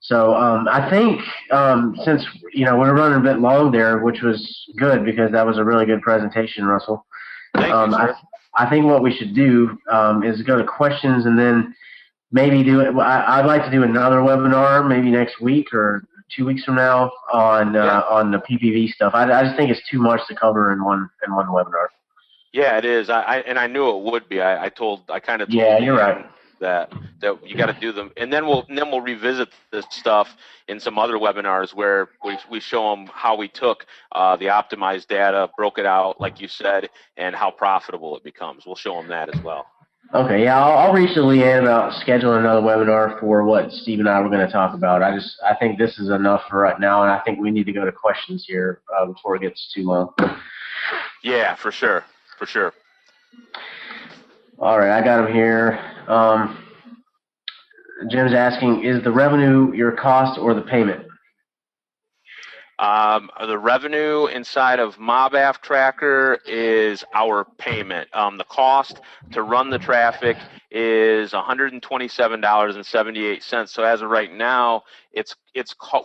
So I think since we're running a bit long there, which was good because that was a really good presentation, Russell. Thank you, sir. I think what we should do is go to questions, and then maybe do it. I'd like to do another webinar maybe next week or 2 weeks from now on the PPV stuff. I just think it's too much to cover in one webinar. Yeah, it is. I knew it would be. I kind of told you're right. That you got to do them, and then we'll revisit this stuff in some other webinars where we show them how we took the optimized data, broke it out like you said, and how profitable it becomes. We'll show them that as well. Okay, yeah, I'll reach to Leanne about scheduling another webinar for what Steve and I were going to talk about. I think this is enough for right now, and I think we need to go to questions here before it gets too long. Yeah, for sure. All right, I got him here. Jim's asking, is the revenue your cost or the payment? The revenue inside of MobAF Tracker is our payment. The cost to run the traffic is $127.78. So as of right now,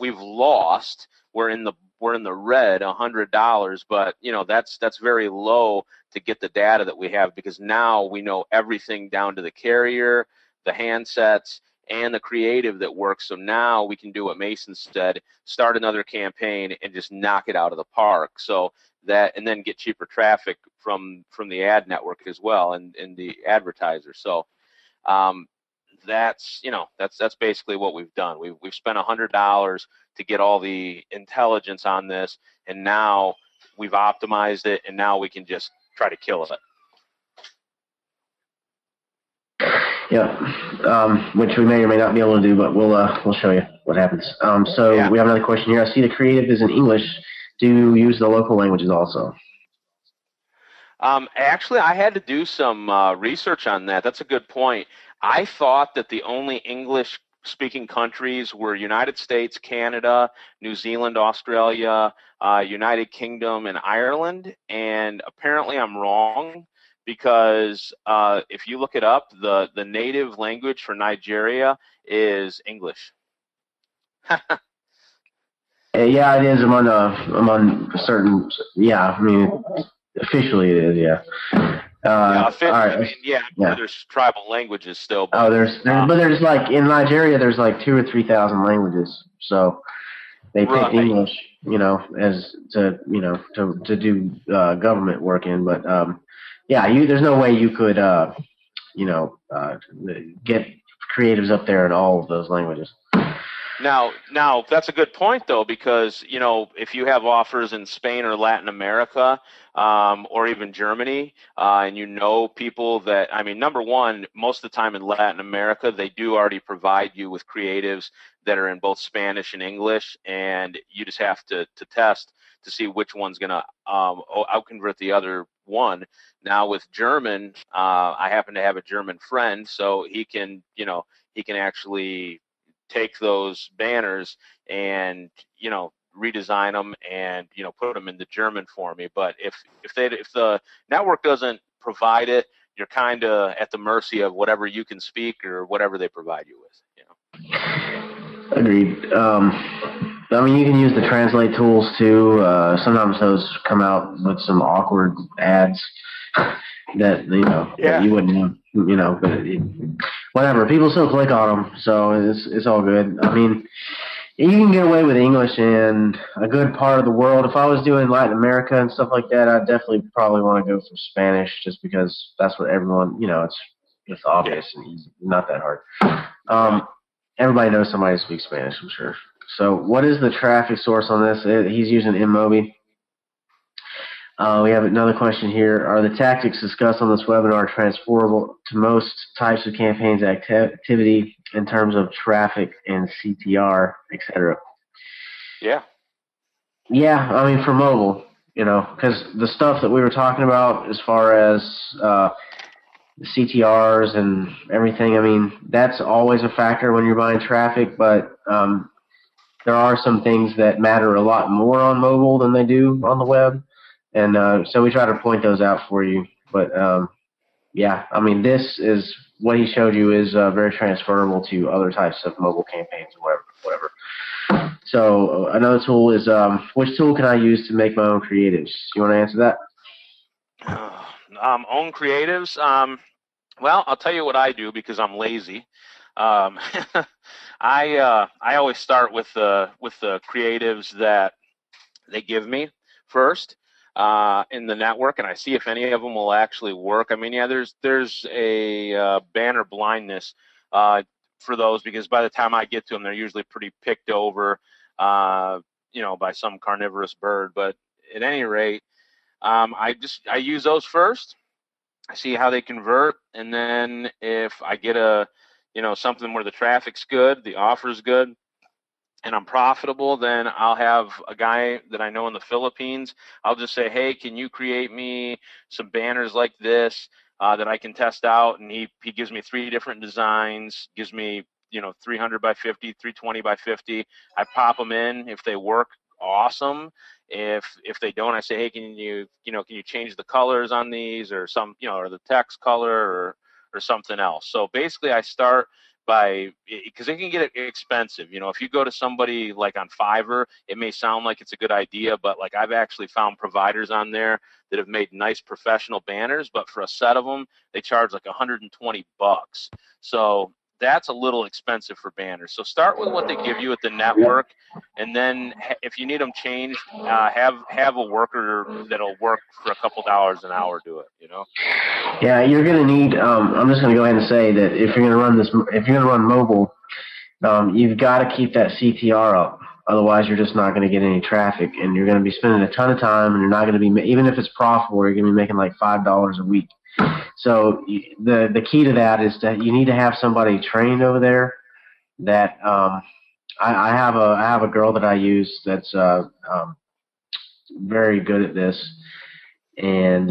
we've lost. We're in the red $100, but that's very low to get the data that we have, because now we know everything down to the carrier, the handsets, and the creative that works. So now we can do what Mason said, start another campaign and just knock it out of the park. So that, and then get cheaper traffic from the ad network as well, and the advertiser. So that's, you know, that's basically what we've done. We've spent $100 to get all the intelligence on this, and now we've optimized it, and now we can just try to kill it. Yeah, which we may or may not be able to do, but we'll show you what happens. So Yeah. we have another question here. I see the creative is in English. Do you use the local languages also? Actually, I had to do some research on that. That's a good point. I thought that the only English-speaking countries were United States, Canada, New Zealand, Australia, United Kingdom, and Ireland. And apparently I'm wrong, because if you look it up, the native language for Nigeria is English. Yeah, it is among certain. Yeah, I mean, officially it is. Yeah. Yeah, All right. I mean, yeah, there's tribal languages still. But, but there's like in Nigeria, there's like 2,000 or 3,000 languages. So they picked English, you know, as to do government work in. But yeah, there's no way you could get creatives up there in all of those languages. Now that's a good point, though, because, you know, if you have offers in Spain or Latin America, or even Germany, and you know people that, I mean, number one, most of the time in Latin America, they do already provide you with creatives that are in both Spanish and English, and you just have to test to see which one's going to outconvert the other one. Now with German, I happen to have a German friend, so he can actually take those banners and, you know, redesign them and, you know, put them into German for me. But if the network doesn't provide it, you're kind of at the mercy of whatever you can speak or whatever they provide you with, you know. Agreed. I mean, you can use the translate tools too. Sometimes those come out with some awkward ads that that you wouldn't but whatever. People still click on them, so it's all good. I mean, you can get away with English in a good part of the world. If I was doing Latin America and stuff like that, I'd definitely probably want to go for Spanish, just because that's what everyone, it's obvious and easy, not that hard. Everybody knows somebody who speaks Spanish, I'm sure. So what is the traffic source on this? He's using M0b. We have another question here. Are the tactics discussed on this webinar transferable to most types of campaigns activity in terms of traffic and CTR, etc.? Yeah. Yeah, I mean, for mobile, because the stuff that we were talking about as far as CTRs and everything, I mean, that's always a factor when you're buying traffic, but there are some things that matter a lot more on mobile than they do on the web. And so we try to point those out for you. But, yeah, I mean, this is what he showed you is very transferable to other types of mobile campaigns or whatever. So another tool is, which tool can I use to make my own creatives? You want to answer that? Own creatives? Well, I'll tell you what I do, because I'm lazy. I always start with the creatives that they give me first in the network, and I see if any of them will actually work. I mean, yeah, there's a banner blindness for those, because by the time I get to them, they're usually pretty picked over, by some carnivorous bird. But at any rate, I use those first. I see how they convert, and then if I get something where the traffic's good, the offer's good, and I'm profitable, then I'll have a guy that I know in the Philippines. I'll just say, hey, can you create me some banners like this that I can test out? And he gives me 3 different designs, gives me 300 by 50, 320 by 50. I pop them in. If they work, awesome. If they don't, I say, hey, can you change the colors on these, or or the text color, or something else. So basically, I start because it can get expensive. If you go to somebody like on Fiverr, it may sound like it's a good idea, but like I've actually found providers on there that have made nice professional banners, but for a set of them, they charge like $120. So that's a little expensive for banners. So start with what they give you at the network, and then if you need them changed, have a worker that'll work for a couple dollars an hour do it. You know. Yeah, you're gonna need. I'm just gonna go ahead and say that if you're gonna run this, if you're gonna run mobile, you've got to keep that CTR up. Otherwise, you're just not going to get any traffic, and you're going to be spending a ton of time, and you're not going to be, even if it's profitable, you're going to be making like $5 a week. So the key to that is that you need to have somebody trained over there. That I have a girl that I use that's very good at this, and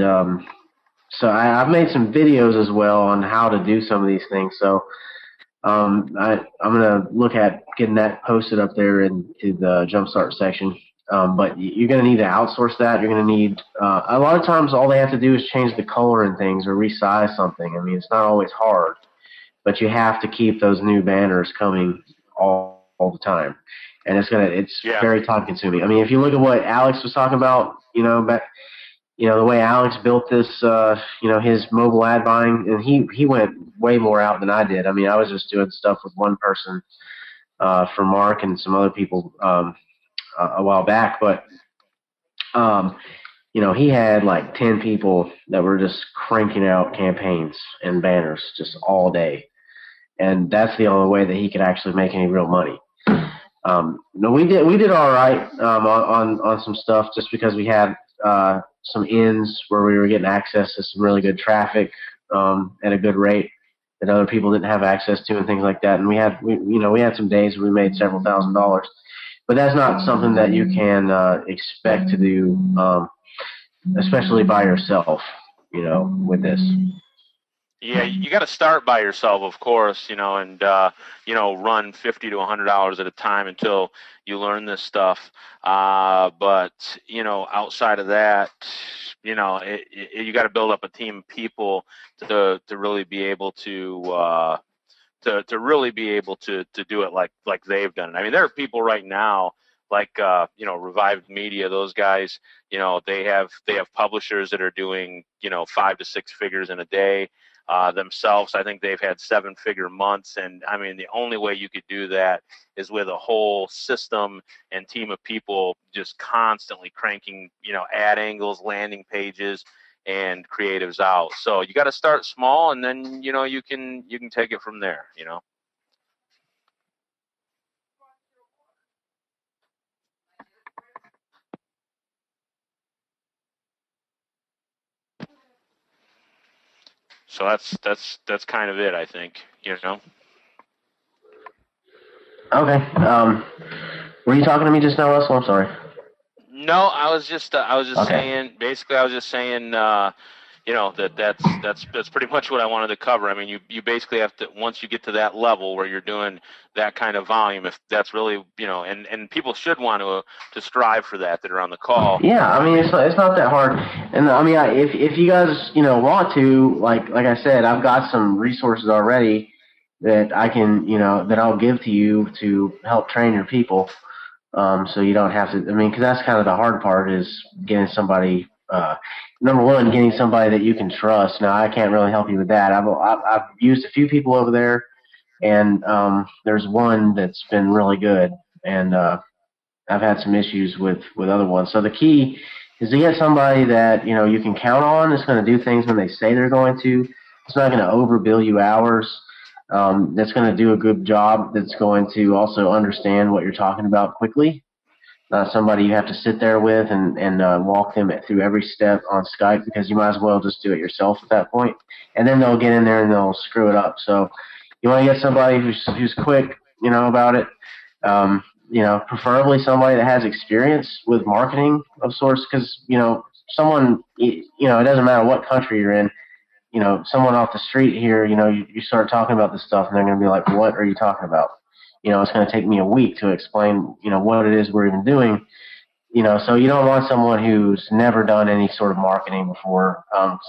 so I've made some videos as well on how to do some of these things. So I'm gonna look at getting that posted up there into the Jumpstart section. But you're gonna need to outsource that. You're gonna need a lot of times all they have to do is change the color and things or resize something. I mean, it's not always hard, but you have to keep those new banners coming all the time, and it's very time consuming. I mean, if you look at what Alex was talking about, the way Alex built this, his mobile ad buying, and he went way more out than I did. I mean, I was just doing stuff with one person for Mark and some other people a while back, but he had like 10 people that were just cranking out campaigns and banners just all day, and that's the only way that he could actually make any real money. No, we did all right on some stuff just because we had some ends where we were getting access to some really good traffic at a good rate that other people didn't have access to and things like that. And we had some days where we made several $1,000s, but that's not something that you can expect to do, especially by yourself, with this. Yeah, you got to start by yourself, of course, and run $50 to $100 at a time until you learn this stuff. But outside of that, you got to build up a team of people to really be able to really be able to do it like they've done it. I mean, there are people right now like Revived Media. Those guys, they have publishers that are doing 5 to 6 figures in a day. Themselves, I think they've had 7-figure months, and I mean the only way you could do that is with a whole system and team of people just constantly cranking ad angles, landing pages, and creatives out. So you got to start small, and then you can take it from there. So that's kind of it, I think. Okay. Were you talking to me just now, Russell? I'm sorry. No, I was just Okay. saying. Basically, I was just saying. That's pretty much what I wanted to cover. I mean, you basically have to, once you get to that level where you're doing that kind of volume, if that's really and people should want to strive for that are on the call. Yeah, I mean it's not that hard, and I mean if you guys want to, like I said, I've got some resources already that I can that I'll give to you to help train your people, so you don't have to. I mean, because that's kind of the hard part is getting somebody. Number one, getting somebody that you can trust. Now, I can't really help you with that. I've used a few people over there, and there's one that's been really good, and I've had some issues with other ones. So the key is to get somebody that you can count on. It's going to do things when they say they're going to. It's not going to overbill you hours. That's going to do a good job. That's going to also understand what you're talking about quickly. Not somebody you have to sit there with and walk them through every step on Skype, because you might as well just do it yourself at that point. And then they'll get in there and they'll screw it up. So you want to get somebody who's quick, about it. Preferably somebody that has experience with marketing of sorts, because someone, it doesn't matter what country you're in. Someone off the street here, you start talking about this stuff and they're going to be like, what are you talking about? It's going to take me a week to explain, what it is we're even doing. So you don't want someone who's never done any sort of marketing before.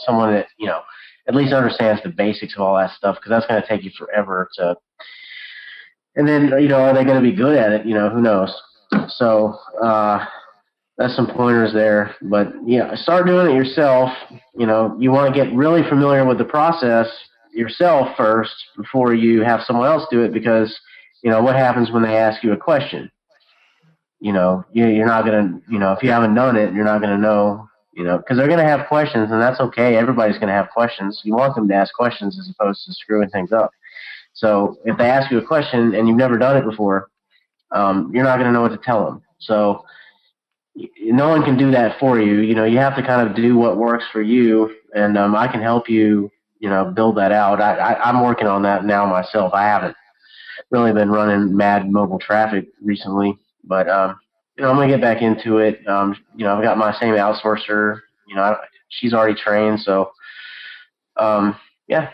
Someone that, at least understands the basics of all that stuff, because that's going to take you forever to. And then, are they going to be good at it? Who knows? So that's some pointers there. But, start doing it yourself. You want to get really familiar with the process yourself first before you have someone else do it, because what happens when they ask you a question? You're not gonna, if you haven't done it, you're not gonna know, because they're gonna have questions, and that's okay. Everybody's gonna have questions. You want them to ask questions as opposed to screwing things up. So if they ask you a question and you've never done it before, you're not gonna know what to tell them. So no one can do that for you. You have to kind of do what works for you, and I can help you, build that out. I'm working on that now myself. I haven't really been running mad mobile traffic recently, but I'm gonna get back into it. I've got my same outsourcer. She's already trained, so yeah,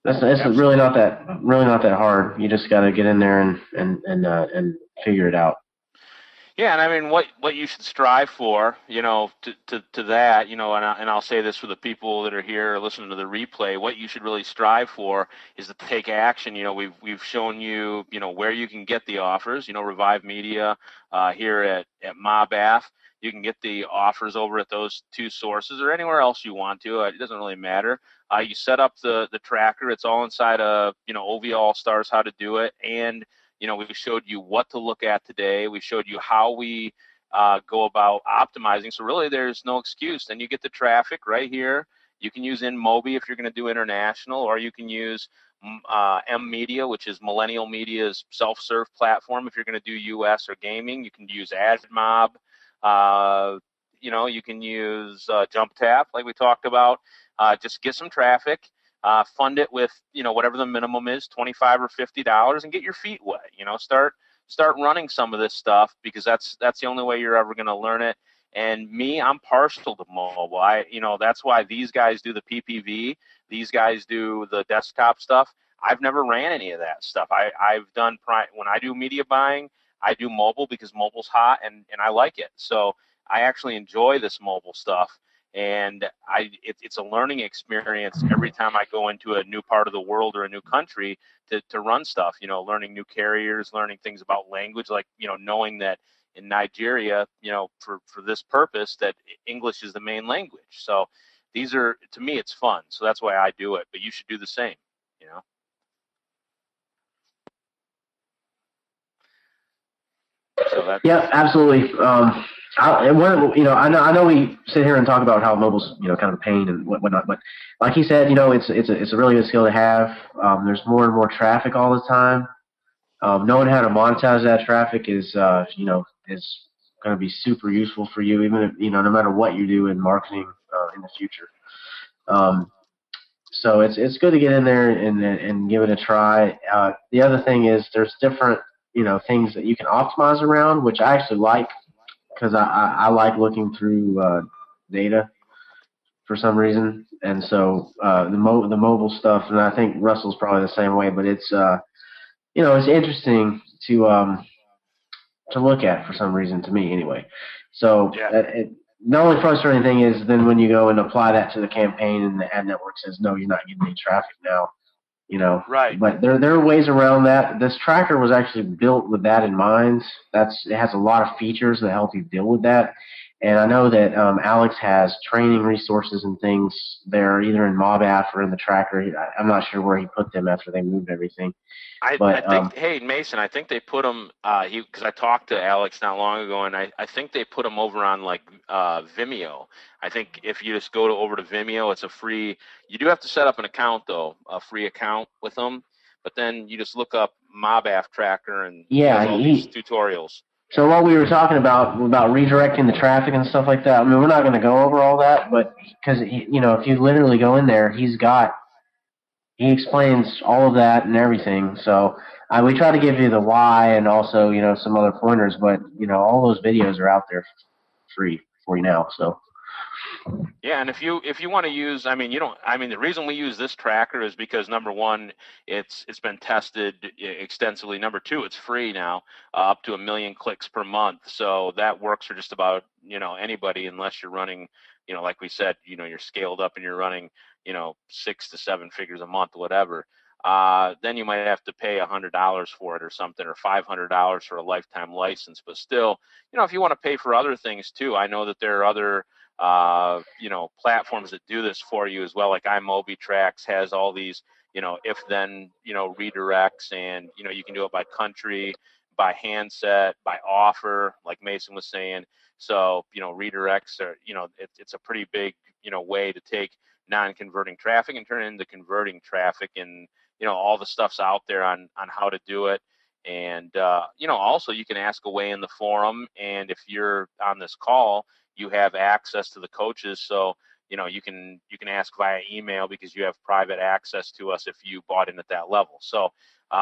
it's really not that hard. You just got to get in there and figure it out. Yeah, and I mean, what you should strive for, to that, and I'll say this for the people that are here listening to the replay, what you should really strive for is to take action. We've shown you, where you can get the offers. Revive Media here at M0b1le. You can get the offers over at those two sources or anywhere else you want to. It doesn't really matter. You set up the tracker. It's all inside of, OV All Stars, how to do it, and we showed you what to look at today. We showed you how we go about optimizing. So really, there's no excuse. Then you get the traffic right here. You can use M0b if you're going to do international, or you can use M-Media, which is Millennial Media's self-serve platform. If you're going to do US or gaming, you can use AdMob. You can use JumpTap, like we talked about. Just get some traffic. Fund it with whatever the minimum is, $25 or $50, and get your feet wet. Start running some of this stuff, because that's the only way you're ever going to learn it. And me, I'm partial to mobile. That's why these guys do the PPV. These guys do the desktop stuff. I've never ran any of that stuff. I've done when I do media buying, I do mobile because mobile's hot and I like it. So I actually enjoy this mobile stuff. And it's a learning experience every time I go into a new part of the world or a new country to run stuff, learning new carriers, learning things about language, like, knowing that in Nigeria, for this purpose, that English is the main language. So to me, it's fun. So that's why I do it, but you should do the same, So yeah, absolutely. I know we sit here and talk about how mobile's, kind of a pain and whatnot, but like he said, it's a really good skill to have. There's more and more traffic all the time. Knowing how to monetize that traffic is going to be super useful for you, even if, no matter what you do in marketing in the future. So it's good to get in there and give it a try. The other thing is there's different, things that you can optimize around, which I actually like, because I like looking through data for some reason, and so the mobile stuff, and I think Russell's probably the same way. But it's it's interesting to look at for some reason, to me anyway. So yeah. The only frustrating thing is then when you go and apply that to the campaign and the ad network says no, you're not getting any traffic now. Right. But there are ways around that. This tracker was actually built with that in mind. It has a lot of features that help you deal with that. And I know that Alex has training resources and things there, either in M0b1le or in the tracker. I'm not sure where he put them after they moved everything. I think, hey, Mason, I think they put them, because I talked to Alex not long ago, and I think they put them over on like Vimeo. I think if you just go over to Vimeo, it's a free, you do have to set up an account though, a free account with them, but then you just look up M0b1le tracker and all these tutorials. So what we were talking about redirecting the traffic and stuff like that, I mean, we're not going to go over all that, but because, if you literally go in there, he explains all of that and everything. So we try to give you the why and also, some other pointers, but, all those videos are out there free for you now. So. Yeah, and if you want to use, the reason we use this tracker is because, number one, it's been tested extensively. Number two, it's free now, up to 1 million clicks per month. So that works for just about, anybody, unless you're running, like we said, you're scaled up and you're running, 6 to 7 figures a month, whatever. then you might have to pay $100 for it or something, or $500 for a lifetime license. But still, if you want to pay for other things too, I know that there are other platforms that do this for you as well. Like M0b1le has all these, if then, redirects, and, you can do it by country, by handset, by offer, like Mason was saying. So, redirects are, it's a pretty big, way to take non-converting traffic and turn it into converting traffic. And, all the stuff's out there on how to do it. And, also you can ask away in the forum. And if you're on this call, you have access to the coaches. So, you can ask via email because you have private access to us if you bought in at that level. So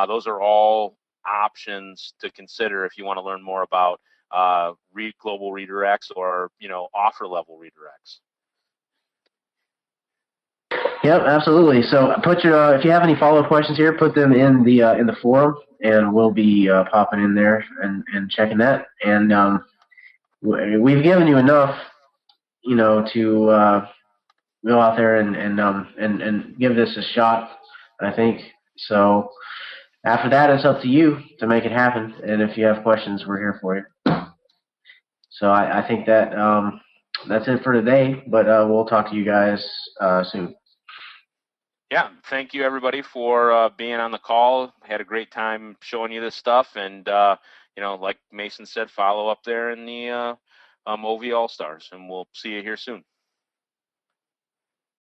those are all options to consider if you want to learn more about global redirects or, offer level redirects. Yep, absolutely. So put your if you have any follow-up questions here, put them in the forum, and we'll be popping in there and checking that. And we've given you enough, to go out there and give this a shot, I think. So after that, it's up to you to make it happen. And if you have questions, we're here for you. So I think that that's it for today. But we'll talk to you guys soon. Yeah, thank you everybody for being on the call. Had a great time showing you this stuff, and like Mason said, follow up there in the MOV All-Stars, and we'll see you here soon.